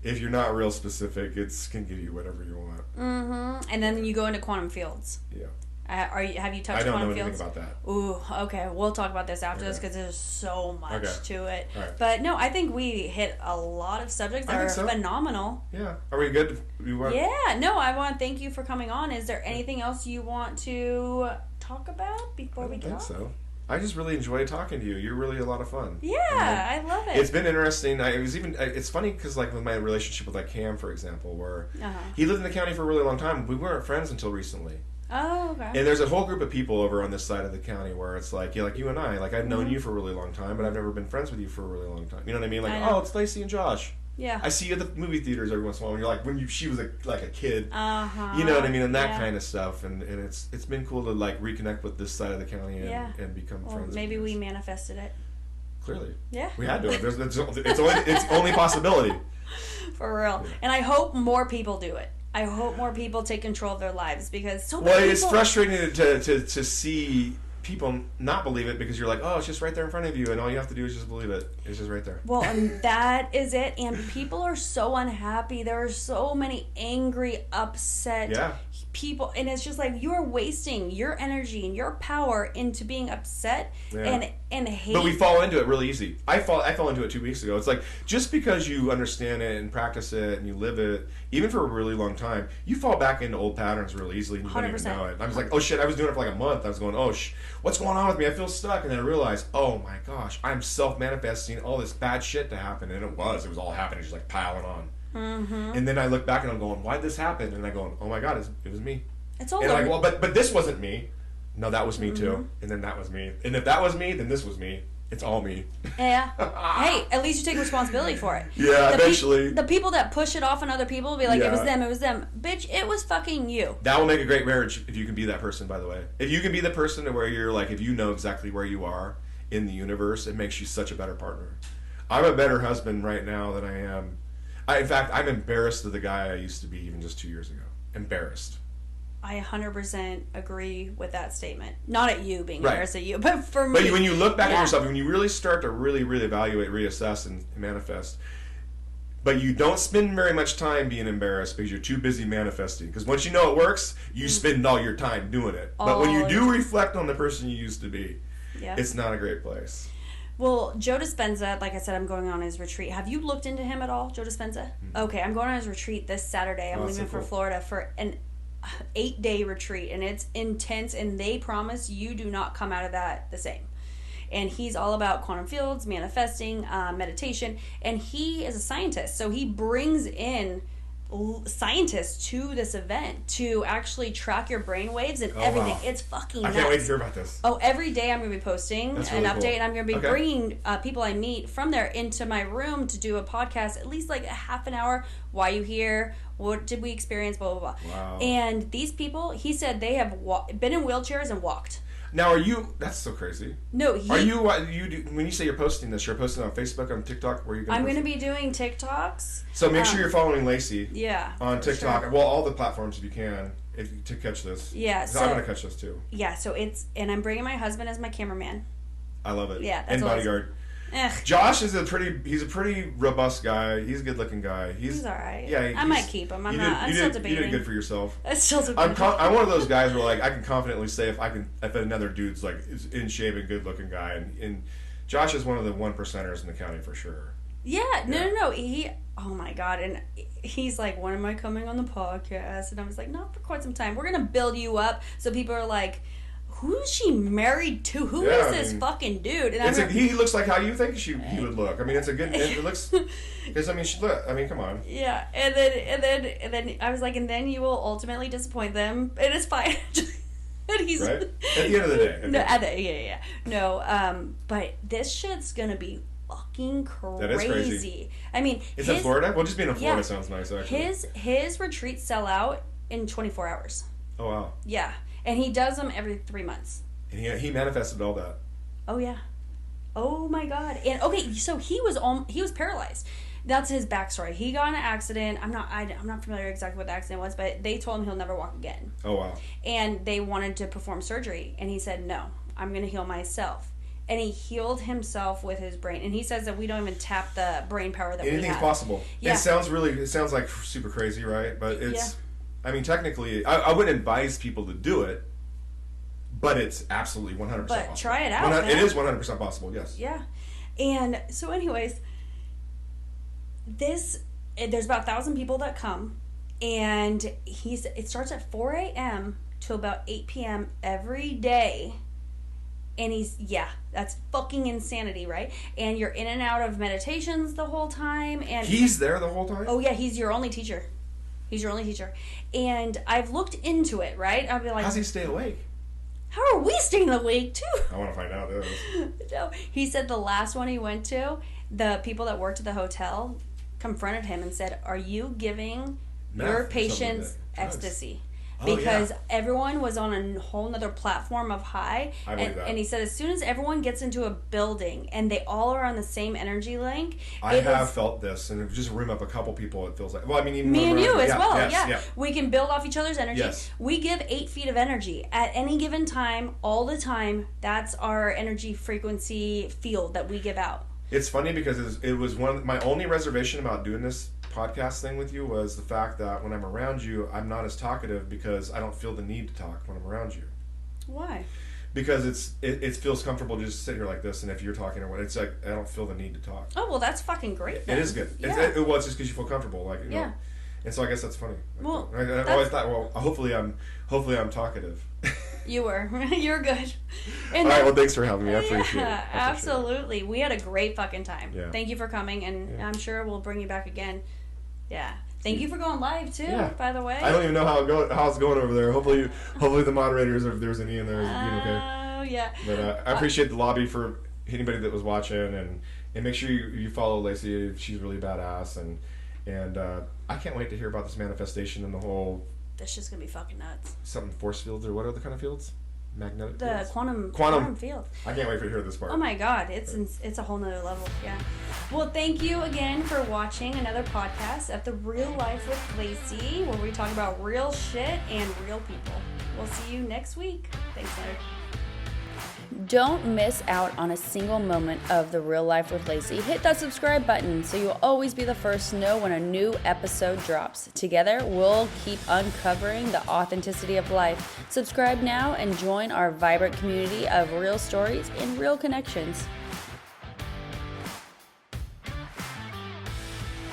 if you're not real specific, it can give you whatever you want. Mm-hmm. And then you go into quantum fields. Yeah. Have you touched quantum fields? I don't know anything about that. Ooh, okay. We'll talk about this after this because there's so much to it. Right. But no, I think we hit a lot of subjects that are phenomenal. Yeah. Are we good? Yeah. No, I want to thank you for coming on. Is there anything else you want to talk about before we get off? I think so. I just really enjoyed talking to you. You're really a lot of fun. Yeah, I love it. It's been interesting. It's funny because like with my relationship with like Cam, for example, where he lived in the county for a really long time. We weren't friends until recently. Oh, okay. And there's a whole group of people over on this side of the county where it's like, like you and I, like I've known you for a really long time, but I've never been friends with you for a really long time. You know what I mean? Like, oh, it's Lacey and Josh. Yeah. I see you at the movie theaters every once in a while. And you're like, she was like a kid. Uh-huh. You know what I mean? And that kind of stuff. And it's been cool to like reconnect with this side of the county and become friends. Maybe we manifested it. Clearly. Yeah. We had to. It's only possibility. For real. Yeah. And I hope more people do it. I hope more people take control of their lives because so many people... Well, it's frustrating to see people not believe it because you're like, oh, it's just right there in front of you and all you have to do is just believe it. It's just right there. Well, and that is it. And people are so unhappy. There are so many angry, upset people, and it's just like you're wasting your energy and your power into being upset and hate. But we fall into it really easy. I fell into it 2 weeks ago. It's like, just because you understand it and practice it and you live it, even for a really long time, you fall back into old patterns really easily and you don't even know it. I was like, oh shit, I was doing it for like a month. I was going, what's going on with me? I feel stuck. And then I realized, oh my gosh, I'm self-manifesting all this bad shit to happen. And it was all happening, just like piling on. Mm-hmm. And then I look back and I'm going, why'd this happen? And I go, oh my god, it was me. It's all and I'm like, well, but this wasn't me. No, that was me too. And then that was me. And if that was me, then this was me. It's all me. Yeah. Hey, at least you take responsibility for it. Yeah, eventually. The people that push it off on other people will be like, it was them. Bitch, it was fucking you. That will make a great marriage if you can be that person, by the way. If you can be the person to where you're like, if you know exactly where you are in the universe, it makes you such a better partner. I'm a better husband right now than I am. In fact, I'm embarrassed of the guy I used to be even just 2 years ago. Embarrassed. I 100% agree with that statement. Not at you being embarrassed at you, but for me. But when you look back at yourself, when you really start to really evaluate, reassess, and manifest, but you don't spend very much time being embarrassed because you're too busy manifesting. Because once you know it works, you spend all your time doing it. But when you do reflect on the person you used to be, it's not a great place. Well, Joe Dispenza, like I said, I'm going on his retreat. Have you looked into him at all, Joe Dispenza? Mm-hmm. Okay, I'm going on his retreat this Saturday. I'm leaving for Florida for an 8-day retreat, and it's intense, and they promise you do not come out of that the same. And he's all about quantum fields, manifesting, meditation, and he is a scientist, so he brings in scientists to this event to actually track your brain waves and everything. Wow. It's fucking nuts. I can't wait to hear about this. Every day I'm going to be posting an update, and I'm going to be bringing people I meet from there into my room to do a podcast, at least like a half an hour. Why you here? What did we experience? Blah, blah, blah. Wow. And these people, he said they have been in wheelchairs and walked. Now, are you? That's so crazy. No, are you? When you say you're posting this, you're posting on Facebook, on TikTok. Where are you going? I'm going to be doing TikToks. So make sure you're following Lacey. Yeah. On TikTok, well, all the platforms if you can, to catch this. Yeah. So I'm going to catch this too. Yeah. So and I'm bringing my husband as my cameraman. I love it. Yeah. And bodyguard. Josh is he's a pretty robust guy. He's a good looking guy. He's all right. Yeah, I might keep him. I'm still debating. You did good for yourself. I'm still debating. I'm one of those guys where like I can confidently say if another dude's like is in shape and good looking guy, and Josh is one of the 1%ers in the county for sure. Yeah. No. Oh my god, and he's like, when am I coming on the podcast? And I was like, not for quite some time. We're gonna build you up so people are like, who is she married to? Who is this fucking dude? And he looks like how you think he would look. I mean, it's a good. It looks because come on. Yeah, and then I was like, and then you will ultimately disappoint them, and it's fine. And he's right at the end of the day. No, but this shit's gonna be fucking crazy. That is crazy. I mean, is it Florida? Well, just being in Florida sounds nice. Actually, his retreats sell out in 24 hours. Oh wow. Yeah. And he does them every 3 months. And he manifested all that. Oh yeah. Oh my god. And okay, so he was paralyzed. That's his backstory. He got in an accident. I'm not familiar exactly what the accident was, but they told him he'll never walk again. Oh wow. And they wanted to perform surgery, and he said, "No, I'm going to heal myself." And he healed himself with his brain. And he says that we don't even tap the brain power that we have. Anything's possible. Yeah. It sounds like super crazy, right? But it's I mean, technically, I wouldn't advise people to do it, but it's absolutely 100% possible. But try it out. It is 100% possible, yes. Yeah. And so anyways, there's about 1,000 people that come, and it starts at 4 a.m. to about 8 p.m. every day. And that's fucking insanity, right? And you're in and out of meditations the whole time. And he's there the whole time? Oh, yeah, he's your only teacher. And I've looked into it, right? I'll be like, how's he stay awake? How are we staying awake, too? I want to find out this. No, he said the last one he went to, the people that worked at the hotel confronted him and said, are you giving your patients ecstasy? Because everyone was on a whole nother platform of high. I believe that. And he said as soon as everyone gets into a building and they all are on the same energy link. I have felt this, and just room up a couple people, it feels like. Well, I mean, even me and you as well. Yes, yeah. We can build off each other's energy. Yes. We give 8 feet of energy at any given time, all the time. That's our energy frequency field that we give out. It's funny because it was my only reservation about doing this podcast thing with you was the fact that when I'm around you, I'm not as talkative because I don't feel the need to talk when I'm around you. Why? Because it feels comfortable to just sit here like this, and if you're talking or what, it's like I don't feel the need to talk. Oh, well, that's fucking great then. It is good. Yeah. It's just because you feel comfortable, like, you know. And so I guess that's funny. Well, I always thought, well, hopefully I'm talkative. You were. You're good. And all right, well, thanks for having me. I appreciate it. Absolutely. We had a great fucking time. Yeah. Thank you for coming, and I'm sure we'll bring you back again. Yeah. Thank you for going live too, by the way. I don't even know how it's going over there. Hopefully the moderators, if there's any in there, is being okay. Oh, yeah. But I appreciate the lobby for anybody that was watching, and make sure you follow Lacey. She's really badass, and I can't wait to hear about this manifestation and the whole. That's just gonna be fucking nuts. Something force fields or what other kind of fields? Magnetic. The fields? quantum field. I can't wait to hear this part. Oh my god, it's a whole nother level. Yeah. Well, thank you again for watching another podcast of The Real Life with Lacey, where we talk about real shit and real people. We'll see you next week. Thanks, Leonard. Don't miss out on a single moment of The Real Life with Lacey. Hit that subscribe button so you'll always be the first to know when a new episode drops. Together, we'll keep uncovering the authenticity of life. Subscribe now and join our vibrant community of real stories and real connections.